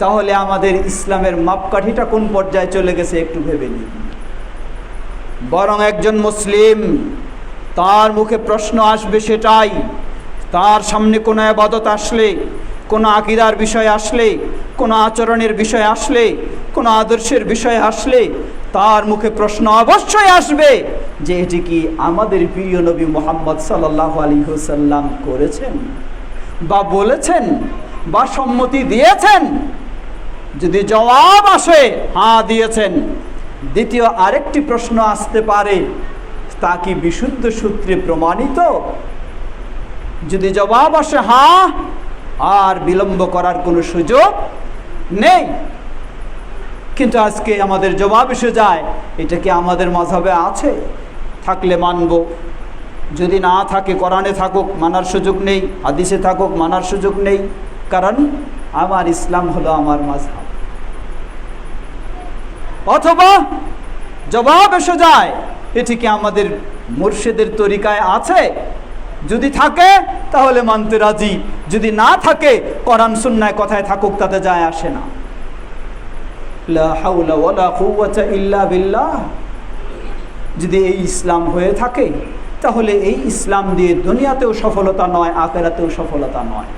তাহলে আমাদের ইসলামের মাপকাঠিটা কোন পর্যায়ে চলে গেছে একটু ভেবে নিন। বরং একজন মুসলিম, তার মুখে প্রশ্ন আসবে সেটাই, তার সামনে কোনো ইবাদত আসলে, কোনো আকীদার বিষয় আসলে, কোনো আচরণের বিষয় আসলে, কোনো আদর্শের বিষয় আসলে তার মুখে প্রশ্ন অবশ্যই আসবে যে এটি কি আমাদের প্রিয় নবী মুহাম্মদ সাল্লাল্লাহু আলাইহি ওয়াসাল্লাম করেছেন বা বলেছেন বা সম্মতি দিয়েছেন। যদি জবাব আসে হ্যাঁ দিয়েছেন, দ্বিতীয় আরেকটি প্রশ্ন আসতে পারে, তা কি বিশুদ্ধ সূত্রে প্রমাণিত। যদি জবাব আসে হ্যাঁ, আর বিলম্ব করার কোনো সুযোগ নেই। কিন্তু আজকে আমাদের জবাব এসে যায়, এটা কি আমাদের মাযহাবে আছে, থাকলে মানব, যদি না থাকে কোরআনে থাকুক মানার সুযোগ নেই, হাদিসে থাকুক মানার সুযোগ নেই, কারণ আমার ইসলাম হলো আমার মাযহাব। অথবা জবাব এসে যায়, এটি কি আমাদের মুর্শিদের তরিকায় আছে, যদি থাকে তাহলে মানতে রাজি, যদি না থাকে কোরআন সুন্নাহ কথায় থাকুক তাতে যায় আসে না। লা হাওলা ওয়ালা কুওয়াতা ইল্লা বিল্লাহ। যদি এই ইসলাম হয়ে থাকে তাহলে এই ইসলাম দিয়ে দুনিয়াতেও সফলতা নয়, আখিরাতেও সফলতা নয়।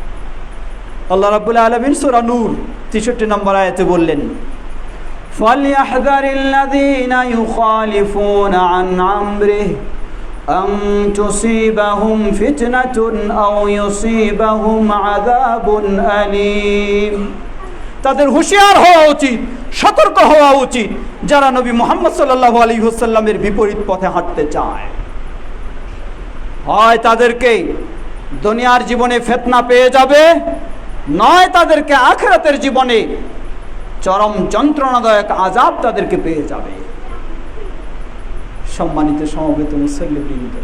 আল্লাহ রাব্বুল আলামিন সূরা নূর 63 নম্বর আয়াতে বললেন, ফালইয়াহযারিল্লাযীনা ইউখালিফুনা আন আমরিহি আন তুসিবাহুম ফিতনাতুন আও ইউসিবাহুম আযাবুন আলীম। তাদের হুঁশিয়ার হওয়া উচিত, সতর্ক হওয়া উচিত যারা নবী মুহাম্মদ সাল্লাল্লাহু আলাইহি ওয়াসাল্লামের বিপরীত পথে হাঁটতে চায়। হয় তাদেরকে দুনিয়ার জীবনে ফিতনা পেয়ে যাবে, নয় তাদেরকে আখিরাতের জীবনে চরম যন্ত্রণাদায়ক আযাব তাদেরকে পেয়ে যাবে। সম্মানিত সমবেত মুসল্লিবৃন্দ,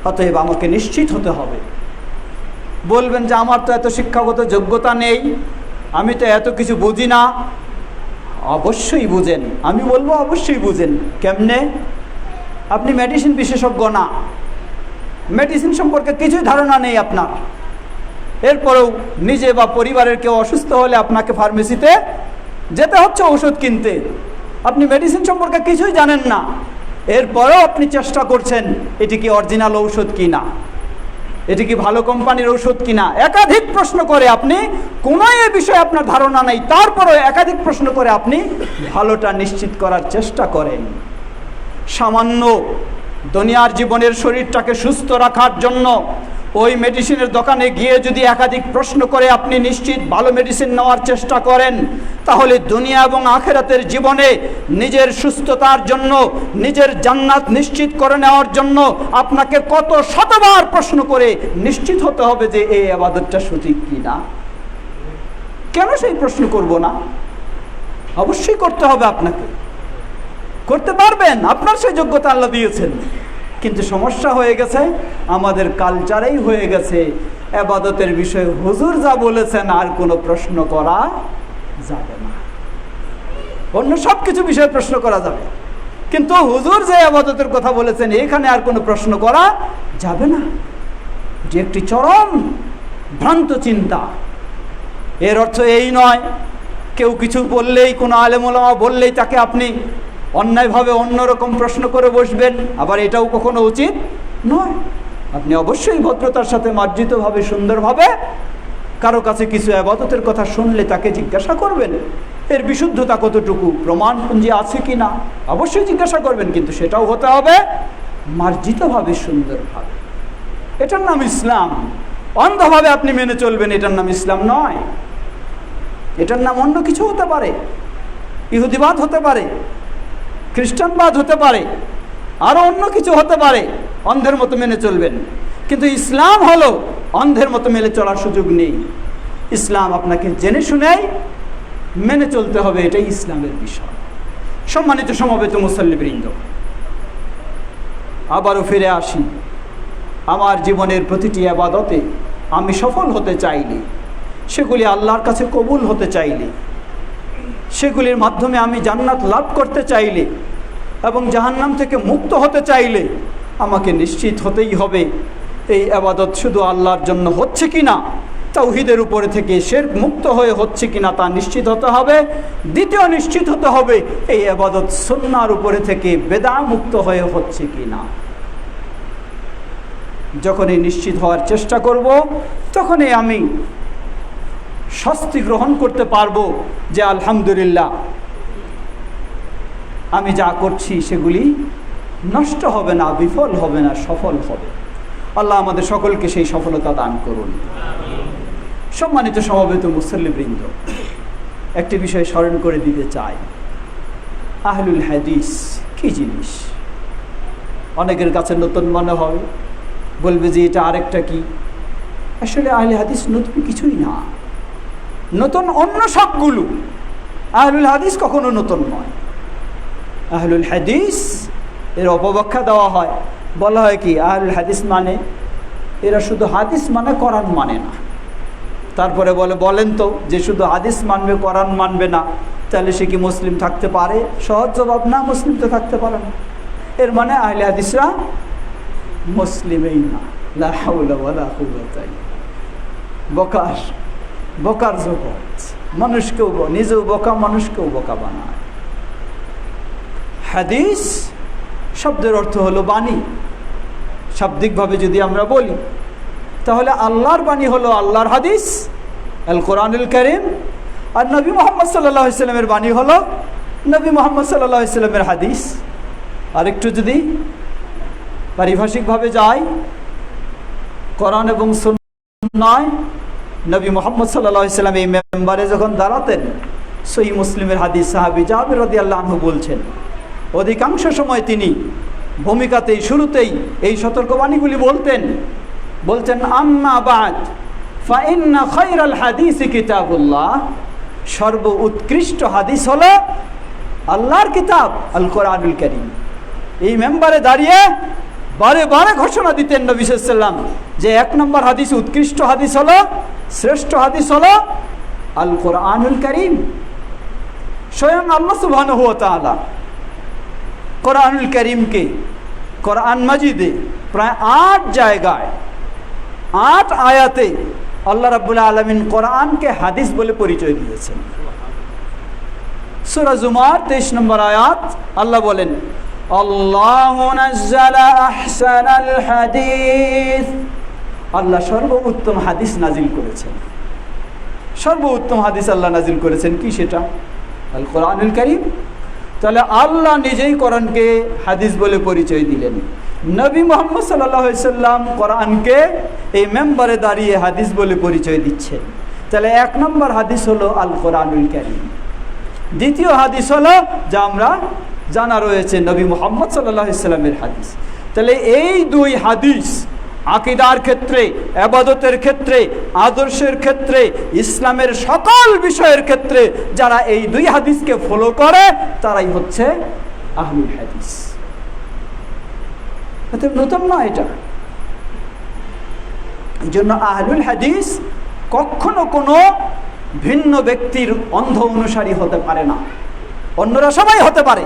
অতএব আমাকে নিশ্চিত হতে হবে। বলবেন যে আমার তো এত শিক্ষাগত যোগ্যতা নেই, আমি তো এত কিছু বুঝি না। অবশ্যই বুঝেন, আমি বলবো অবশ্যই বুঝেন। কেমনে? আপনি মেডিসিন বিশেষজ্ঞ না, মেডিসিন সম্পর্কে কিছুই ধারণা নেই আপনার, এরপরেও নিজে বা পরিবারের কেউ অসুস্থ হলে আপনাকে ফার্মেসিতে যেতে হচ্ছে ওষুধ কিনতে। আপনি মেডিসিন সম্পর্কে কিছুই জানেন না, এরপরেও আপনি চেষ্টা করছেন এটি কি অরিজিনাল ঔষধ কিনা, এটি কি ভালো কোম্পানির ঔষধ কিনা। একাধিক প্রশ্ন করে আপনি, কোনো এ বিষয়ে আপনার ধারণা নেই, তারপরেও একাধিক প্রশ্ন করে আপনি ভালোটা নিশ্চিত করার চেষ্টা করেন। সামান্য দুনিয়ার জীবনের শরীরটাকে সুস্থ রাখার জন্য ওই মেডিসিনের দোকানে গিয়ে যদি একাধিক প্রশ্ন করে আপনি নিশ্চিত ভালো মেডিসিন নেওয়ার চেষ্টা করেন, তাহলে দুনিয়া এবং আখেরাতের জীবনে নিজের সুস্থতার জন্য, নিজের জান্নাত নিশ্চিত করে নেওয়ার জন্য আপনাকে কত শতবার প্রশ্ন করে নিশ্চিত হতে হবে যে এই ইবাদতটা সঠিক কি না। কেন সেই প্রশ্ন করব না? অবশ্যই করতে হবে, আপনাকে করতে পারবেন, আপনার সেই যোগ্যতা আল্লাহ দিয়েছেন। কিন্তু সমস্যা হয়ে গেছে, আমাদের কালচারেই হয়ে গেছে ইবাদতের বিষয়ে হুজুর যা বলেছেন আর কোনো প্রশ্ন করা যাবে না। অন্য সব কিছু বিষয়ে প্রশ্ন করা যাবে, কিন্তু হুজুর যে ইবাদতের কথা বলেছেন এখানে আর কোনো প্রশ্ন করা যাবে না। যে একটি চরম ভ্রান্ত চিন্তা। এর অর্থ এই নয় কেউ কিছু বললেই, কোনো আলেম ওলামা বললেই তাকে আপনি অন্যায়ভাবে অন্যরকম প্রশ্ন করে বসবেন, আবার এটাও কখনো উচিত নয়। আপনি অবশ্যই ভদ্রতার সাথে মার্জিতভাবে সুন্দরভাবে কারো কাছে কিছু ইবাদতের কথা শুনলে তাকে জিজ্ঞাসা করবেন এর বিশুদ্ধতা কতটুকু, প্রমাণপুঞ্জি আছে কি না, অবশ্যই জিজ্ঞাসা করবেন, কিন্তু সেটাও হতে হবে মার্জিতভাবে, সুন্দরভাবে। এটার নাম ইসলাম। অন্ধভাবে আপনি মেনে চলবেন, এটার নাম ইসলাম নয়। এটার নাম অন্য কিছু হতে পারে, ইহুদিবাদ হতে পারে, খ্রিস্টানবাদ হতে পারে, আরো অন্য কিছু হতে পারে। অন্ধের মতো মেনে চলবেন, কিন্তু ইসলাম হলো অন্ধের মতো মেনে চলার সুযোগ নেই। ইসলাম আপনাকে জেনে শুনেই মেনে চলতে হবে, এটাই ইসলামের বিষয়। সম্মানিত সমবেত মুসল্লিবৃন্দ, আবারও ফিরে আসি। আমার জীবনের প্রতিটি ইবাদতে আমি সফল হতে চাইলে, সেগুলি আল্লাহর কাছে কবুল হতে চাইলে, সেগুলির মাধ্যমে আমি জান্নাত লাভ করতে চাইলে এবং জাহান্নাম থেকে মুক্ত হতে চাইলে আমাকে নিশ্চিত হতেই হবে এই ইবাদত শুধু আল্লাহর জন্য হচ্ছে কিনা, তাওহীদের উপরে থেকে শিরক মুক্ত হয়ে হচ্ছে কিনা তা নিশ্চিত হতে হবে। দ্বিতীয় নিশ্চিত হতে হবে এই ইবাদত সুন্নাহর উপরে থেকে বেদআ মুক্ত হয়ে হচ্ছে কিনা। যখনই নিশ্চিত হওয়ার চেষ্টা করব, তখনই আমি স্বস্তি গ্রহণ করতে পারবো যে আলহামদুলিল্লাহ আমি যা করছি সেগুলি নষ্ট হবে না, বিফল হবে না, সফল হবে। আল্লাহ আমাদের সকলকে সেই সফলতা দান করুন। সম্মানিত সমবেত মুসল্লিবৃন্দ, একটি বিষয় স্মরণ করে দিতে চাই। আহলুল হাদিস কি জিনিস? অনেকের কাছে নতুন মনে হয়, বলবে যে এটা আরেকটা কি। আসলে আহলে হাদিস নতুন কিছুই না, নতুন অন্য সবগুলো। আহলুল হাদিস কখনো নতুন নয়। আহলুল হাদিস এর অপব্যাখ্যা দেওয়া হয়, বলা হয় কি আহলুল হাদিস মানে এরা শুধু হাদিস মানে কোরআন মানে না। তারপরে বলেন তো যে শুধু হাদিস মানবে কোরআন মানবে না, তাহলে সে কি মুসলিম থাকতে পারে? সহজ জবাব, না, মুসলিম তো থাকতে পারে না। এর মানে আহলে হাদিসরা মুসলিমই না। লা হাওলা ওয়ালা কুওয়াতা ইল্লা বকার জগৎ, মানুষকেও নিজেও বোকা, মানুষকেও বোকা বানায়। হাদিস শব্দের অর্থ হলো বাণী। শাব্দিকভাবে যদি আমরা বলি তাহলে আল্লাহর বাণী হলো আল্লাহর হাদিস, আল কোরআনুল কারীম, আর নবী মুহাম্মদ সাল্লাল্লাহু আলাইহি সাল্লামের বাণী হলো নবী মুহাম্মদ সাল্লাল্লাহু আলাইহি সাল্লামের হাদিস। আর একটু যদি পারিভাষিকভাবে যাই, কোরআন এবং সুন্নাহ, নবী মুহাম্মদ সাল্লাল্লাহু আলাইহি সাল্লাম এই মেম্বারে যখন দাঁড়াতেন, সহিহ মুসলিমের হাদিস সাহাবী জাবের রাদিয়াল্লাহু আনহু বলছেন, অধিকাংশ সময় তিনি ভূমিকাতেই শুরুতেই এই সতর্কবাণীগুলি বলতেন আম্মা বাদ ফা ইন্না খায়রাল হাদিসি কিতাবুল্লাহ, সর্ব উৎকৃষ্ট হাদিস হলো আল্লাহর কিতাব আল কোরআনুল কারীম। এই মেম্বারে দাঁড়িয়ে বারে বারে ঘোষণা দিতেন নবী সাল্লাল্লাহু আলাইহি ওয়াসাল্লাম যে এক নম্বর হাদিস, উৎকৃষ্ট হাদিস হলো, শ্রেষ্ঠ হাদিস হলো আল কোরআনুল কারীম। স্বয়ং আল্লাহ সুবহানাহু ওয়া তাআলা কোরআনুল কারীমকে কোরআন মাজিদে প্রায় 8 জায়গায় 8 আয়াতে আল্লাহ রাব্বুল আলামিন কোরআনকে হাদিস বলে পরিচয় দিয়েছেন। সূরা জুমার 23 নম্বর আয়াত আল্লাহ বলেন, আল্লাহু নাযালা আহসানাল হাদিস, আল্লাহ সর্বোত্তম হাদিস নাজিল করেছেন। সর্বোত্তম হাদিস আল্লাহ নাজিল করেছেন কি? সেটা আল কোরআনুল কারীম। তাহলে আল্লাহ নিজেই কোরআনকে হাদিস বলে পরিচয় দিলেন, নবী মুহাম্মদ সাল্লাল্লাহু আলাইহি সাল্লাম কোরআনকে এই মেম্বারে দাঁড়িয়ে হাদিস বলে পরিচয় দিচ্ছেন। তাহলে এক নম্বর হাদিস হলো আল কোরআনুল কারীম। দ্বিতীয় হাদিস হলো যা আমরা জানা রয়েছে নবী মুহাম্মদ সাল্লাল্লাহু আলাইহি সাল্লামের হাদিস। তাহলে এই দুই হাদিস আকীদার ক্ষেত্রে, ইবাদতের ক্ষেত্রে, আদর্শের ক্ষেত্রে, ইসলামের সকল বিষয়ের ক্ষেত্রে যারা এই দুই হাদিসকে ফলো করে তারাই হচ্ছে আহলুল হাদিস। এটা নতুন না, এটা এই জন্য আহলুল হাদিস কখনো কোনো ভিন্ন ব্যক্তির অন্ধ অনুসারী হতে পারে না। অন্যরা সবাই হতে পারে,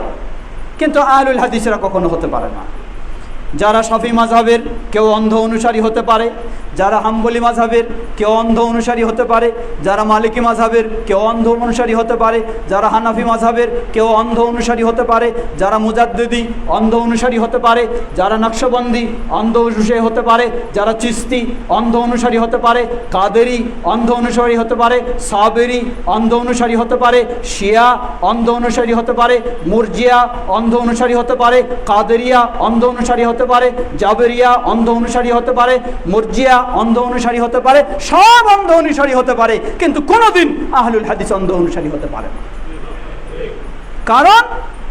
কিন্তু আহলুল হাদিসরা কখনো হতে পারে না। যারা শাফি মাযহাবের কেউ অন্ধ অনুসারী হতে পারে, যারা হাম্বলি মাযহাবের কেউ অন্ধ অনুসারী হতে পারে, যারা মালিকি মাযহাবের কেউ অন্ধ অনুসারী হতে পারে, যারা হানাফি মাযহাবের কেউ অন্ধ অনুসারী হতে পারে, যারা মুজাদ্দিদি অন্ধ অনুসারী হতে পারে, যারা নকশবন্দি অন্ধ অনুসারী হতে পারে, যারা চিস্তি অন্ধ অনুসারী হতে পারে, কাদেরি অন্ধ অনুসারী হতে পারে, সাবেরি অন্ধ অনুসারী হতে পারে, শিয়া অন্ধ অনুসারী হতে পারে, মুরজিয়া অন্ধ অনুসারী হতে পারে, কাদেরিয়া অন্ধ অনুসারী হতে পারে, জাবেরিয়া অন্ধ অনুসারী হতে পারে, মুরজিয়া অন্ধ অনুসারী হতে পারে, সব অন্ধ অনুসারী হতে পারে, কিন্তু কোনোদিন আহলুল হাদিস অন্ধ অনুসারী হতে পারে না। কারণ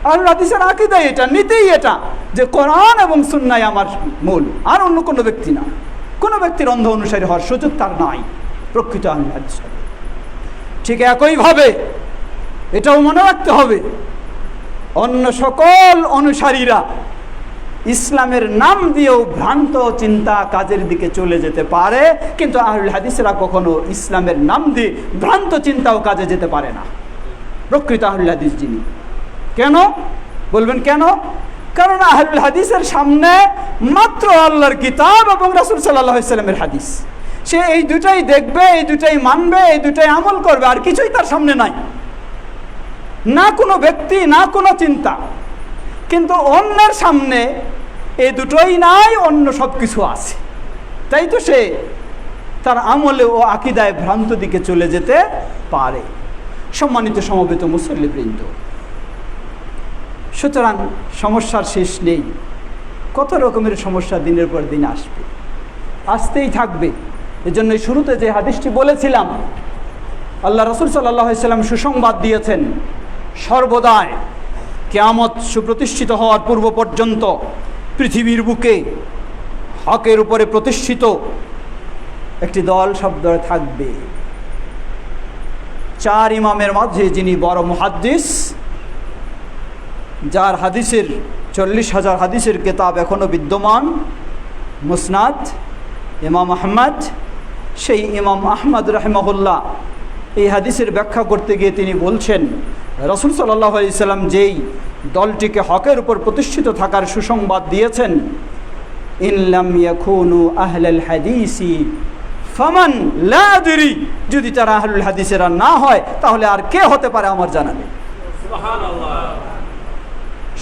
আহলুল হাদিসের আকীদা এটা, নীতিই এটা যে কোরআন এবং সুন্নাহ আমার মূল, আর অন্য কোনো ব্যক্তি না। কোনো ব্যক্তির অন্ধ অনুসারী হওয়ার সুযোগ তার নাই প্রকৃত আহলুল হাদিস। ঠিক একইভাবে এটাও মনে রাখতে হবে, অন্য সকল অনুসারীরা ইসলামের নাম দিয়েও ভ্রান্ত চিন্তা কাজের দিকে চলে যেতে পারে, কিন্তু আহলুল হাদিসরা কখনো ইসলামের নাম দিয়ে ভ্রান্ত চিন্তাও কাজে যেতে পারে না প্রকৃত আহলুল হাদিস যিনি। কেন বলবেন কেন? কারণ আহলুল হাদিসের সামনে মাত্র আল্লাহর কিতাব এবং রাসূল সাল্লাল্লাহু আলাইহি সাল্লামের হাদিস। সে এই দুটাই দেখবে, এই দুটাই মানবে, এই দুটাই আমল করবে, আর কিছুই তার সামনে নাই, না কোনো ব্যক্তি, না কোনো চিন্তা। কিন্তু অন্যের সামনে এই দুটোই নাই, অন্য সব কিছু আছে। তাই তো সে তার আমলে ও আকীদায় ভ্রান্ত দিকে চলে যেতে পারে। সম্মানিত সমবেত মুসল্লিবৃন্দ, সুতরাং সমস্যার শেষ নেই। কত রকমের সমস্যা দিনের পর দিন আসবে, আসতেই থাকবে। এজন্য শুরুতে যে হাদিসটি বলেছিলাম, আল্লাহ রাসূল সাল্লাল্লাহু আলাইহি সাল্লাম সুসংবাদ দিয়েছেন, সর্বদাই কিয়ামত সুপ্রতিষ্ঠিত হওয়ার পূর্ব পর্যন্ত পৃথিবীর বুকে হকের উপরে প্রতিষ্ঠিত একটি দল শব্দ থাকবে। চার ইমামের মাঝে যিনি বড় মুহাদ্দিস, যার হাদিসের 40,000 হাদিসের কিতাব এখনো বিদ্যমান, মুসনাদ ইমাম আহমদ, সেই ইমাম আহমদ রাহিমাহুল্লাহ এই হাদিসের ব্যাখ্যা করতে গিয়ে তিনি বলছেন, রাসূল সাল্লাল্লাহু আলাইহি সাল্লাম যেই দলটিকে হকের উপর প্রতিষ্ঠিত থাকার সুসংবাদ দিয়েছেন, ইন লাম ইয়াকুনু আহলাল হাদিসি ফামান লা আদরি, যদি তারা আহলুল হাদিসেরা না হয় তাহলে আর কে হতে পারে আমার জানা নেই। সুবহানাল্লাহ।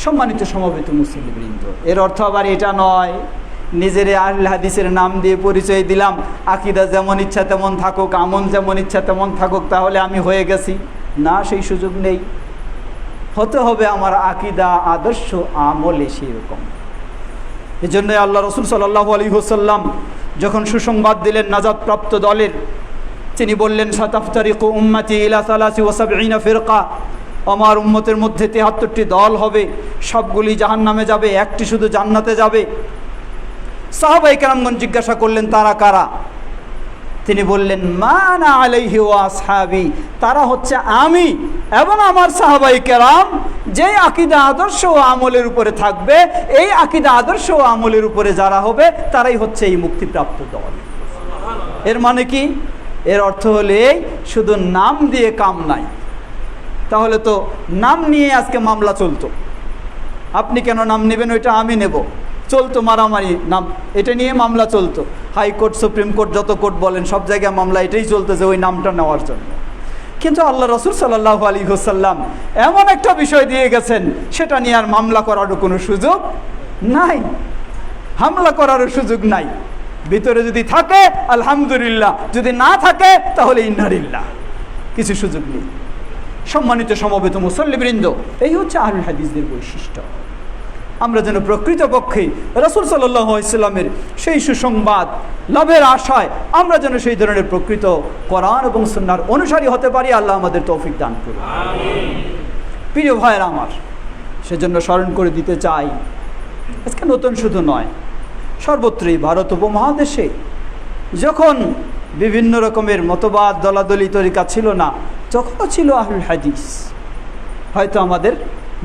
সম্মানিত সমবেত মুসলিমবৃন্দ, এর অর্থ আবার এটা নয় নিজের আহলুল হাদিসের নাম দিয়ে পরিচয় দিলাম, আকীদা যেমন ইচ্ছা তেমন থাকুক, আমল যেমন ইচ্ছা তেমন থাকুক, তাহলে আমি হয়ে গেছি। না, সেই সুযোগ নেই। হতে হবে আমার আকীদা, আদর্শ, আমলে সেরকম। এই জন্য আল্লাহ রাসূল সাল্লাল্লাহু আলাইহি ওয়াসাল্লাম যখন সুসংবাদ দিলেন নাজাতপ্রাপ্ত দলের, তিনি বললেন, সাতাফতারিকু উম্মতি ইলা 73 ফিরকা, আমার উম্মতের মধ্যে 73টি দল হবে, সবগুলি জাহান্নামে যাবে, একটি শুধু জান্নাতে যাবে। সাহাবায়ে কেরামগণ জিজ্ঞাসা করলেন, তারা কারা? তিনি বললেন, মা আনা আলাইহি ওয়া আসহাবি, তারা হচ্ছে আমি এবং আমার সাহাবায়ে কেরাম, যে আকীদা আদর্শ ও আমলের উপরে থাকবে, এই আকীদা আদর্শ ও আমলের উপরে যারা হবে তারাই হচ্ছে এই মুক্তিপ্রাপ্ত দল। এর মানে কি? এর অর্থ হলে শুধু নাম দিয়ে কাম নাই। তাহলে তো নাম নিয়ে আজকে মামলা চলতো, আপনি কেন নাম নেবেন, ওইটা আমি নেব, চলতো মারামারি, নাম এটা নিয়ে মামলা চলতো। হাইকোর্ট, সুপ্রিম কোর্ট, যত কোর্ট বলেন, সব জায়গায় মামলা এটাই চলতেছে ওই নামটা নেওয়ার জন্য। কিন্তু আল্লাহ রাসূল সাল্লাল্লাহু আলাইহি ওয়াসাল্লাম এমন একটা বিষয় দিয়ে গেছেন, সেটা নিয়ে আর মামলা করারও কোনো সুযোগ নাই, হামলা করারও সুযোগ নাই। ভিতরে যদি থাকে আলহামদুলিল্লাহ, যদি না থাকে তাহলে ইন্নালিল্লাহ, কিছু সুযোগ নেই। সম্মানিত সমবেত মুসল্লিবৃন্দ, এই হচ্ছে আহলুল হাদিসদের বৈশিষ্ট্য। আমরা যেন প্রকৃতপক্ষে রাসূল সাল্লাল্লাহু আলাইহি সাল্লামের সেই সুসংবাদ লাভের আশায় আমরা যেন সেই ধরনের প্রকৃত কোরআন এবং সুন্নাহর অনুসারী হতে পারি। আল্লাহ আমাদের তৌফিক দান করুন। প্রিয় ভাইয়েরা আমার, সেজন্য স্মরণ করে দিতে চাই, আজকে নতুন শুধু নয়, সর্বত্রই ভারত উপমহাদেশে যখন বিভিন্ন রকমের মতবাদ দলাদলি তরিকা ছিল না, তখনও ছিল আহলুল হাদিস। হয়তো আমাদের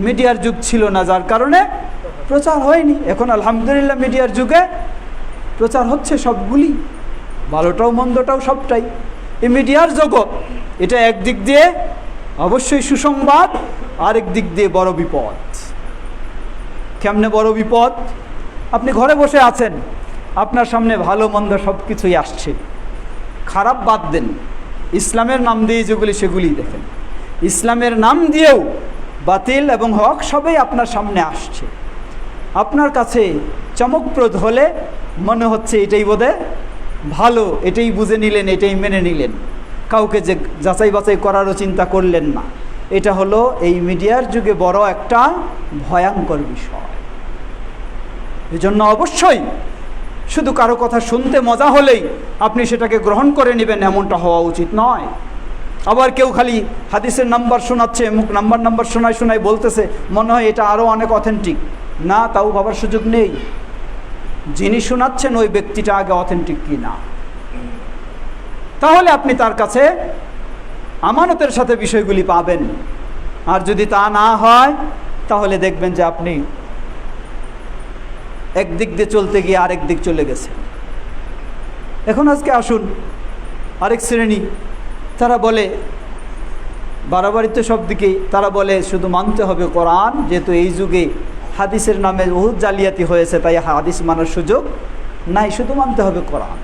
মিডিয়ার যুগ ছিল না, যার কারণে প্রচার হয়নি। এখন আলহামদুলিল্লাহ মিডিয়ার যুগে প্রচার হচ্ছে সবগুলি, ভালোটাও মন্দটাও সবটাই। এই মিডিয়ার জগৎ, এটা একদিক দিয়ে অবশ্যই সুসংবাদ, আরেক দিক দিয়ে বড় বিপদ। কেমনে বড় বিপদ? আপনি ঘরে বসে আছেন, আপনার সামনে ভালো মন্দ সব কিছুই আসছে, খারাপ বাদ দেন, ইসলামের নাম দিয়ে যেগুলি সেগুলি দেখেন। ইসলামের নাম দিয়েও বাতিল এবং হক সবই আপনার সামনে আসছে। আপনার কাছে চমকপ্রদ হলে মনে হচ্ছে এটাই বোধহয় ভালো, এটাই বুঝে নিলেন, এটাই মেনে নিলেন, কাউকে যে যাচাই বাছাই করারও চিন্তা করলেন না। এটা হলো এই মিডিয়ার যুগে বড় একটা ভয়ঙ্কর বিষয়। এজন্য অবশ্যই শুধু কারো কথা শুনতে মজা হলেই আপনি সেটাকে গ্রহণ করে নেবেন, এমনটা হওয়া উচিত নয়। আবার কেউ খালি হাদিসের নাম্বার শোনাচ্ছে, মুখ নাম্বার শোনায় বলতেছে, মনে হয় এটা আরও অনেক অথেন্টিক। না, তাও ভাবার সুযোগ নেই। যিনি শোনাচ্ছেন ওই ব্যক্তিটা আগে অথেন্টিক কি না, তাহলে আপনি তার কাছে আমানতের সাথে বিষয়গুলি পাবেন। আর যদি তা না হয়, তাহলে দেখবেন যে আপনি একদিক দিয়ে চলতে গিয়ে আরেক দিক চলে গেছেন। এখন আজকে আসুন আরেক শ্রেণী, তারা বলে বাড়াবাড়িতে সব দিকেই, তারা বলে শুধু মানতে হবে কোরআন, যেহেতু এই যুগে হাদিসের নামে বহুত জালিয়াতি হয়েছে, তাই হাদিস মানার সুযোগ নাই, শুধু মানতে হবে কোরআন।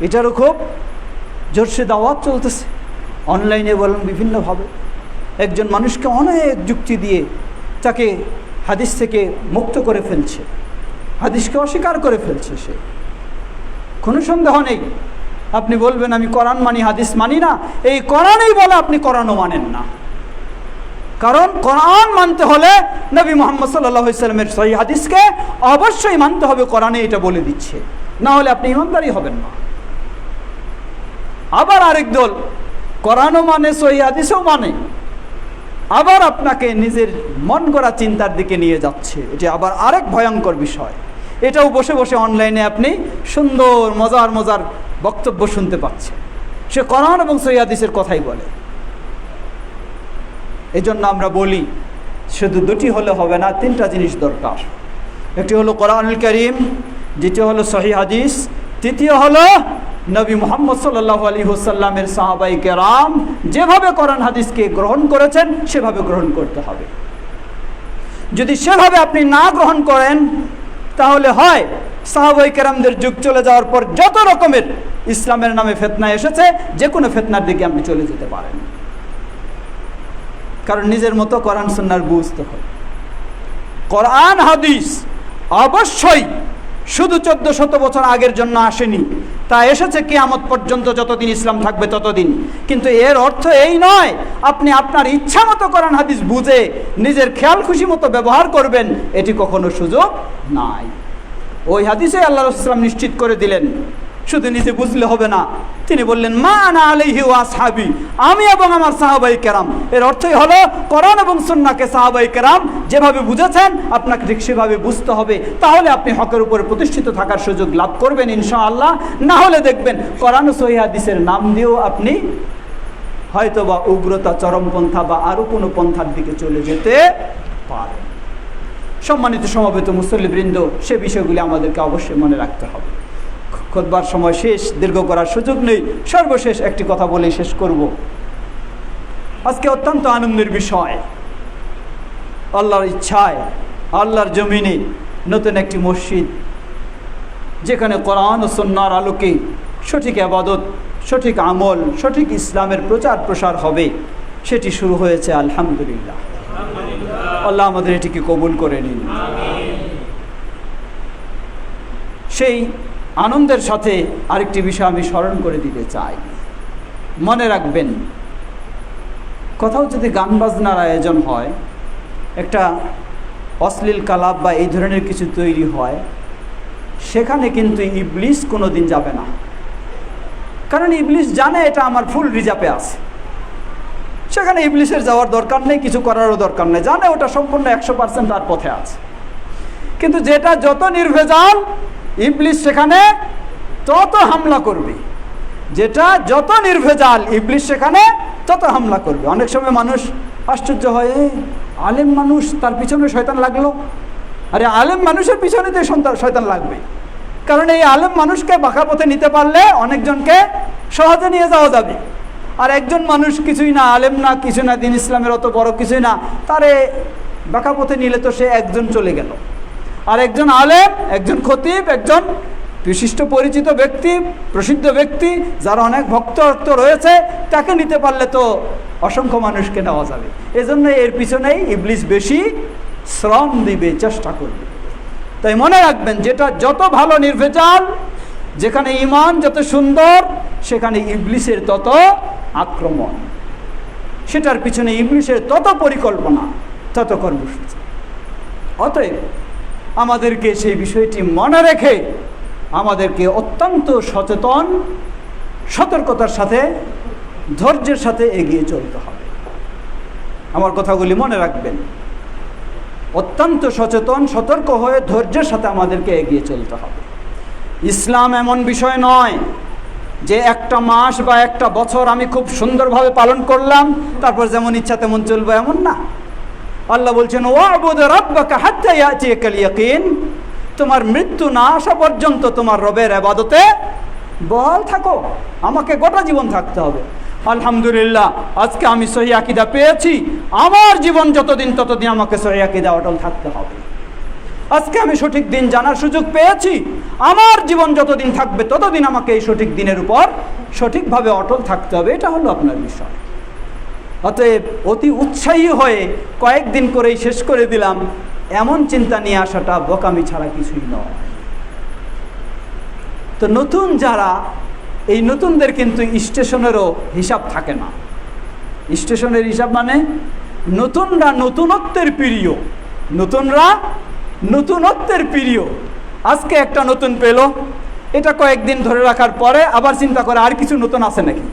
এটারও খুব জোরসে দাওয়াত চলতেছে, অনলাইনে বলেন বিভিন্নভাবে। একজন মানুষকে অনেক যুক্তি দিয়ে তাকে হাদিস থেকে মুক্ত করে ফেলছে, হাদিসকে অস্বীকার করে ফেলছে সে। কোনো সন্দেহ নেই, আপনি বলবেন আমি কোরআন মানি, হাদিস মানি না, এই কোরআনেই বলে আপনি কোরআনও মানেন না। কারণ কোরআন মানতে হলে নবী মুহাম্মদ সাল্লাল্লাহু আলাইহি ওয়াসাল্লামের সহিহ হাদিসকে অবশ্যই মানতে হবে, কোরআনে এটা বলে দিচ্ছে, না হলে আপনি ইমানদারই হবেন না। আবার আরেক দল কোরআনও মানে, সহিহ হাদিসও মানে, আবার আপনাকে নিজের মন গড়া চিন্তার দিকে নিয়ে যাচ্ছে। এটা আবার আরেক ভয়ঙ্কর বিষয়। এটাও বসে বসে অনলাইনে আপনি সুন্দর মজার বক্তব্য শুনতে পাচ্ছেন, সে কোরআন এবং সহিহ হাদিসের কথাই বলে। এই জন্য আমরা বলি শুধু দুটি হলে হবে না, তিনটা জিনিস দরকার। একটি হলো কোরআনুল কারীম, দ্বিতীয় হলো সহিহ হাদিস, তৃতীয় হলো নবী মুহাম্মদ সাল্লাল্লাহু আলাইহি ওয়াসাল্লামের সাহাবায়ে কেরাম যেভাবে কোরআন হাদিসকে গ্রহণ করেছেন সেভাবে গ্রহণ করতে হবে। যদি সেভাবে আপনি না গ্রহণ করেন, তাহলে হয় সাহাবায়ে কেরামদের যুগ চলে যাওয়ার পর যত রকমের ইসলামের নামে ফিতনা এসেছে, যে কোনো ফিতনার দিকে আপনি চলে যেতে পারেন। কারণ নিজের মতো কোরআন সুন্নাহর বুঝতে হবে। কোরআন হাদিস অবশ্যই শুধু 1400 বছর আগের জন্য আসেনি, তা এসেছে কিয়ামত পর্যন্ত, যতদিন ইসলাম থাকবে ততদিন। কিন্তু এর অর্থ এই নয় আপনি আপনার ইচ্ছা মতো কোরআন হাদিস বুঝে নিজের খেয়াল খুশি মতো ব্যবহার করবেন, এটি কখনো সুযোগ নাই। ওই হাদিসে আল্লাহ রাসূল সাল্লাল্লাহু আলাইহি ওয়াসাল্লাম নিশ্চিত করে দিলেন, শুধু নিজে বুঝলে হবে না, তিনি বললেন মা আনা আলাইহি ওয়া আসহাবি, আমি এবং আমার সাহাবায়ে কেরাম। এর অর্থই হলো কোরআন এবং সুন্নাহকে সাহাবায়ে কেরাম যেভাবে বুঝেছেন আপনাকে ঠিক সেভাবে বুঝতে হবে, তাহলে আপনি হকের উপরে প্রতিষ্ঠিত থাকার সুযোগ লাভ করবেন ইনশাআল্লাহ। না হলে দেখবেন কোরআন ও সহিহ হাদিসের নাম দিয়েও আপনি হয়তোবা উগ্রতা, চরমপন্থা বা আরও কোনো পন্থার দিকে চলে যেতে পারেন। সম্মানিত সমবেত মুসল্লিবৃন্দ, সে বিষয়গুলি আমাদেরকে অবশ্যই মনে রাখতে হবে। খুতবার সময় শেষ, দীর্ঘ করার সুযোগ নেই, সর্বশেষ একটি কথা বলে শেষ করব। আজকে অত্যন্ত আনন্দের বিষয়, আল্লাহর ইচ্ছায় আল্লাহর জমিনে নতুন একটি মসজিদ, যেখানে কোরআন ও সুন্নাহর আলোকে সঠিক ইবাদত, সঠিক আমল, সঠিক ইসলামের প্রচার প্রসার হবে, সেটি শুরু হয়েছে। আলহামদুলিল্লাহ, আল্লাহ আমাদের এটিকে কবুল করে নিন। সেই আনন্দের সাথে আরেকটি বিষয় আমি স্মরণ করে দিতে চাই। মনে রাখবেন, কোথাও যদি গান বাজনার আয়োজন হয়, একটা অশ্লীল কালাপ বা এই ধরনের কিছু তৈরি হয়, সেখানে কিন্তু ইবলিস কোনো দিন যাবে না। কারণ ইবলিস জানে এটা আমার ফুল রিজার্ভে আছে, সেখানে ইবলিসের যাওয়ার দরকার নেই, কিছু করারও দরকার নেই, জানে ওটা সম্পূর্ণ 100% তার পথে আছে। কিন্তু যেটা যত নির্ভেজাল, ইবলিস সেখানে তত হামলা করবে। যেটা যত নির্ভেজাল, ইবলিস সেখানে তত হামলা করবে। অনেক সময় মানুষ আশ্চর্য হয়, আলেম মানুষ, তার পিছনে শয়তান লাগলো। আরে আলেম মানুষের পিছনে তো শয়তান লাগবে, কারণ এই আলেম মানুষকে বাঁকা পথে নিতে পারলে অনেকজনকে সহজে নিয়ে যাওয়া যাবে। আর একজন মানুষ কিছুই না, আলেম না, কিছু না, দিন ইসলামের অত বড় কিছুই না, তারে বাঁকা পথে নিলে তো সে একজন চলে গেল। আর একজন আলেম, একজন খতিব, একজন বিশিষ্ট পরিচিত ব্যক্তি, প্রসিদ্ধ ব্যক্তি, যার অনেক ভক্ত রয়েছে, তাকে নিতে পারলে তো অসংখ্য মানুষকে নেওয়া যাবে। এজন্য এর পিছনেই ইবলিস বেশি শ্রম দিবে, চেষ্টা করবে। তাই মনে রাখবেন, যেটা যত ভালো নির্ভেজাল, যেখানে ঈমান যত সুন্দর, সেখানে ইবলিসের তত আক্রমণ, সেটার পিছনে ইবলিসের তত পরিকল্পনা, তত কর্মসূচি। অতএব আমাদেরকে সেই বিষয়টি মনে রেখে আমাদেরকে অত্যন্ত সচেতন, সতর্কতার সাথে, ধৈর্যের সাথে এগিয়ে চলতে হবে। আমার কথাগুলি মনে রাখবেন, অত্যন্ত সচেতন, সতর্ক হয়ে ধৈর্যের সাথে আমাদেরকে এগিয়ে চলতে হবে। ইসলাম এমন বিষয় নয় যে একটা মাস বা একটা বছর আমি খুব সুন্দরভাবে পালন করলাম, তারপর যেমন ইচ্ছা তেমন চলবো, এমন না। আল্লাহ বলছেন, ওয়াবুদ রাব্বাকা হাত্তা ইয়াতিয়াকাল ইয়াকিন, তোমার মৃত্যু না আসা পর্যন্ত তোমার রবের ইবাদতে বহাল থাকো। আমাকে গোটা জীবন থাকতে হবে। আলহামদুলিল্লাহ, আজকে আমি সহিহ আকীদা পেয়েছি, আমার জীবন যতদিন ততদিন আমাকে সহিহ আকীদা অটল থাকতে হবে। আজকে আমি সঠিক দিন জানার সুযোগ পেয়েছি, আমার জীবন যতদিন থাকবে ততদিন আমাকে এই সঠিক দিনের উপর সঠিকভাবে অটল থাকতে হবে। এটা হলো আপনার বিষয়। অতএব অতি উৎসাহী হয়ে কয়েকদিন করেই শেষ করে দিলাম, এমন চিন্তা নিয়ে আসাটা বোকামি ছাড়া কিছুই নয়। তো নতুন যারা, এই নতুনদের কিন্তু স্টেশনেরও হিসাব থাকে না। স্টেশনের হিসাব মানে নতুনরা নতুনত্বের প্রিয়, নতুনরা নতুনত্বের প্রিয়। আজকে একটা নতুন পেল, এটা কয়েকদিন ধরে রাখার পরে আবার চিন্তা করে আর কিছু নতুন আছে নাকি,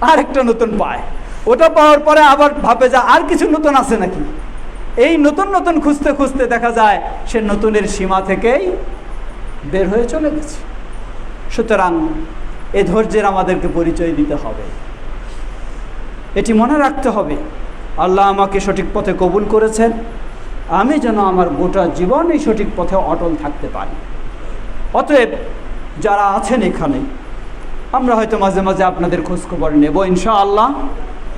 আর একটা নতুন পায়, ওটা পাওয়ার পরে আবার ভাবে যে আর কিছু নতুন আছে নাকি। এই নতুন নতুন খুঁজতে খুঁজতে দেখা যায় সে নতুনের সীমা থেকেই বের হয়ে চলে গেছে। সুতরাং এই ধৈর্যের আমাদেরকে পরিচয় দিতে হবে, এটি মনে রাখতে হবে, আল্লাহ আমাকে সঠিক পথে কবুল করেছেন, আমি যেন আমার গোটা জীবন এই সঠিক পথে অটল থাকতে পারি। অতএব যারা আছেন এখানে, আমরা হয়তো মাঝে মাঝে আপনাদের খোঁজখবর নেব ইনশাআল্লাহ,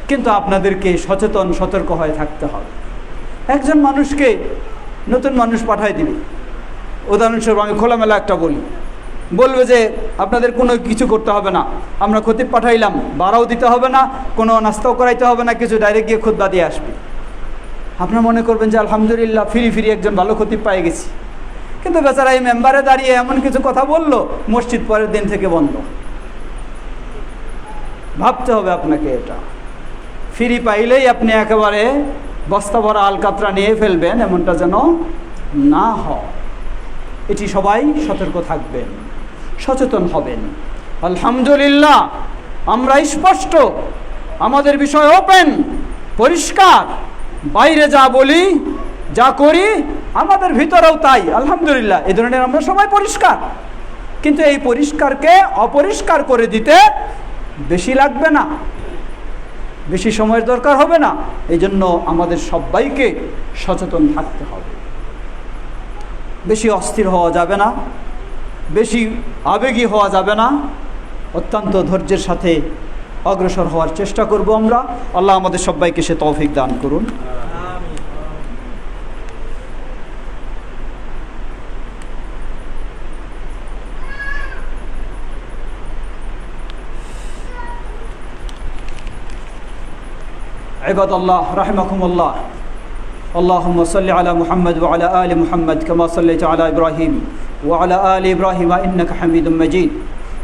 কিন্তু আপনাদেরকে সচেতন, সতর্ক হয়ে থাকতে হবে। একজন মানুষকে নতুন মানুষ পাঠায় দিবে, উদাহরণস্বরূপ আমি খোলামেলা একটা বলবে যে আপনাদের কোনো কিছু করতে হবে না, আমরা খতিব পাঠাইলাম, ভাড়াও দিতে হবে না, কোনো নাস্তাও করাইতে হবে না, কিছু ডাইরেক্ট গিয়ে খুতবা দিয়ে আসবে। আপনারা মনে করবেন যে আলহামদুলিল্লাহ, ফিরি একজন ভালো খতিব পেয়ে গেছি। কিন্তু বেচারা এই মেম্বারে দাঁড়িয়ে এমন কিছু কথা বলল, মসজিদ পরের দিন থেকে বন্ধ। ভাবতে হবে আপনাকে, এটা ফিরি পাইলেই আপনি একেবারে বস্তা ভরা আলকাতরা নিয়ে ফেলবেন, এমনটা যেন না হয়। এটি সবাই সতর্ক থাকবেন, সচেতন হবেন। আলহামদুলিল্লাহ, আমরা স্পষ্ট, আমাদের বিষয় ওপেন, পরিষ্কার, বাইরে যা বলি, যা করি, আমাদের ভিতরেও তাই। আলহামদুলিল্লাহ, এই ধরনের আমরা সবাই পরিষ্কার। কিন্তু এই পরিষ্কারকে অপরিষ্কার করে দিতে বেশি লাগবে না, বেশি সময়ের দরকার হবে না। এই জন্য আমাদের সবাইকে সচেতন থাকতে হবে। বেশি অস্থির হওয়া যাবে না, বেশি আবেগী হওয়া যাবে না, অত্যন্ত ধৈর্যের সাথে অগ্রসর হওয়ার চেষ্টা করব আমরা। আল্লাহ আমাদের সবাইকে সে তৌফিক দান করুন। ইবাদাল্লাহ রাহিমাকুমুল্লাহ, اللهم صل على محمد وعلى آل محمد كما صليت على إبراهيم وعلى آل إبراهيم إنك حميد مجيد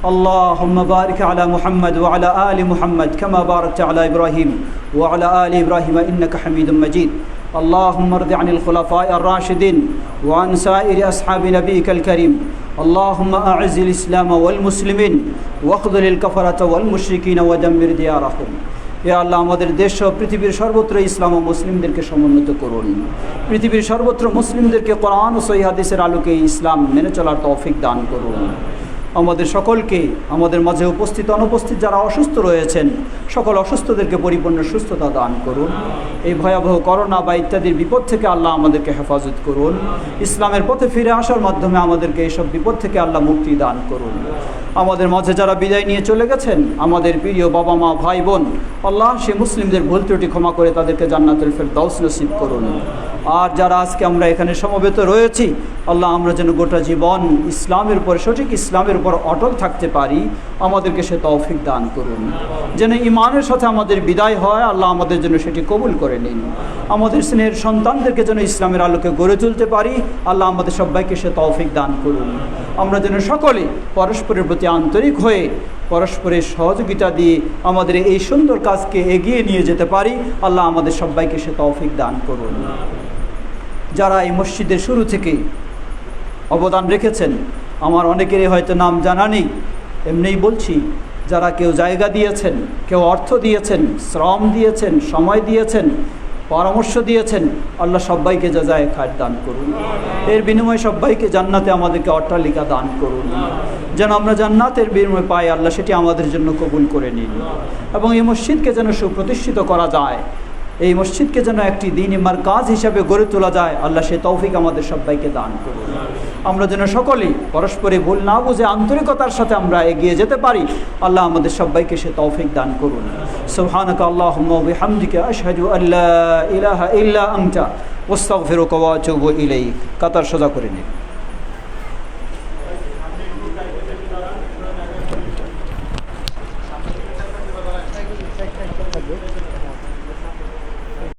اللهم بارك على محمد وعلى آل محمد كما باركت على إبراهيم وعلى آل إبراهيم إنك حميد مجيد اللهم ارض عن الخلفاء الراشدين وعن سائر أصحاب نبيك الكريم اللهم أعز الإسلام والمسلمين واخذل الكفرة والمشركين ودمر ديارهم ইয়া আল্লাহ আমাদের দেশ ও পৃথিবীর সর্বত্র ইসলাম ও মুসলিমদেরকে সমুন্নত করুন পৃথিবীর সর্বত্র মুসলিমদেরকে কোরআন ও সহিহ হাদিসের আলোকে ইসলাম মেনে চলার তৌফিক দান করুন আমাদের সকলকে আমাদের মাঝে উপস্থিত অনুপস্থিত যারা অসুস্থ রয়েছেন সকল অসুস্থদেরকে পরিপূর্ণ সুস্থতা দান করুন এই ভয়াবহ করোনা বা ইত্যাদির বিপদ থেকে আল্লাহ আমাদেরকে হেফাজত করুন ইসলামের পথে ফিরে আসার মাধ্যমে আমাদেরকে এইসব বিপদ থেকে আল্লাহ মুক্তি দান করুন আমাদের মাঝে যারা বিদায় নিয়ে চলে গেছেন আমাদের প্রিয় বাবা মা ভাই বোন আল্লাহ সে মুসলিমদের ভুল ত্রুটি ক্ষমা করে তাদেরকে জান্নাতুল ফেরদাউস নসিব করুন আর যারা আজকে আমরা এখানে সমবেত রয়েছি আল্লাহ আমরা যেন গোটা জীবন ইসলামের উপর সঠিক ইসলামের উপর অটল থাকতে পারি আমাদেরকে সে তৌফিক দান করুন যেন ঈমানের সাথে আমাদের বিদায় হয় আল্লাহ আমাদের জন্য সেটি কবুল করে নিন আমাদের স্নেহের সন্তানদেরকে যেন ইসলামের আলোকে গড়ে তুলতে পারি আল্লাহ আমাদের সবাইকে সে তৌফিক দান করুন আমরা যেন সকলে পরস্পরের প্রতি আন্তরিক হয়ে পরস্পরের সহযোগিতা দিয়ে আমাদের এই সুন্দর কাজকে এগিয়ে নিয়ে যেতে পারি আল্লাহ আমাদের সবাইকে সে তৌফিক দান করুন যারা এই মসজিদের শুরু থেকে অবদান রেখেছেন আমার অনেকেরই হয়তো নাম জানা নেই এমনিই বলছি যারা কেউ জায়গা দিয়েছেন কেউ অর্থ দিয়েছেন শ্রম দিয়েছেন সময় দিয়েছেন পরামর্শ দিয়েছেন আল্লাহ সবাইকে জাযায়ে খায়র দান করুন এর বিনিময়ে সবাইকে জান্নাতে আমাদেরকে অট্টালিকা দান করুন যেন আমরা জান্নাতের বিনিময়ে পাই আল্লাহ সেটি আমাদের জন্য কবুল করে নিন এবং এই মসজিদকে যেন সুপ্রতিষ্ঠিত করা যায় এই মসজিদকে যেন একটি দ্বীনি মারকাজ হিসাবে গড়ে তোলা যায় আল্লাহ সে তৌফিক আমাদের সবাইকে দান করুন আমরা যেন সকলেই পরস্পরে ভুল না বুঝে আন্তরিকতার সাথে আমরা এগিয়ে যেতে পারি আল্লাহ আমাদের সবাইকে সে তৌফিক দান করুন সুবহানাকা আল্লাহুম্মা ওয়া বিহামদিকা আশহাদু আল্লা ইলাহা ইল্লা আনতা ওয়াস্তাগফিরুকা ওয়া আতুবু ইলাইক কাতার সোজা করে নিন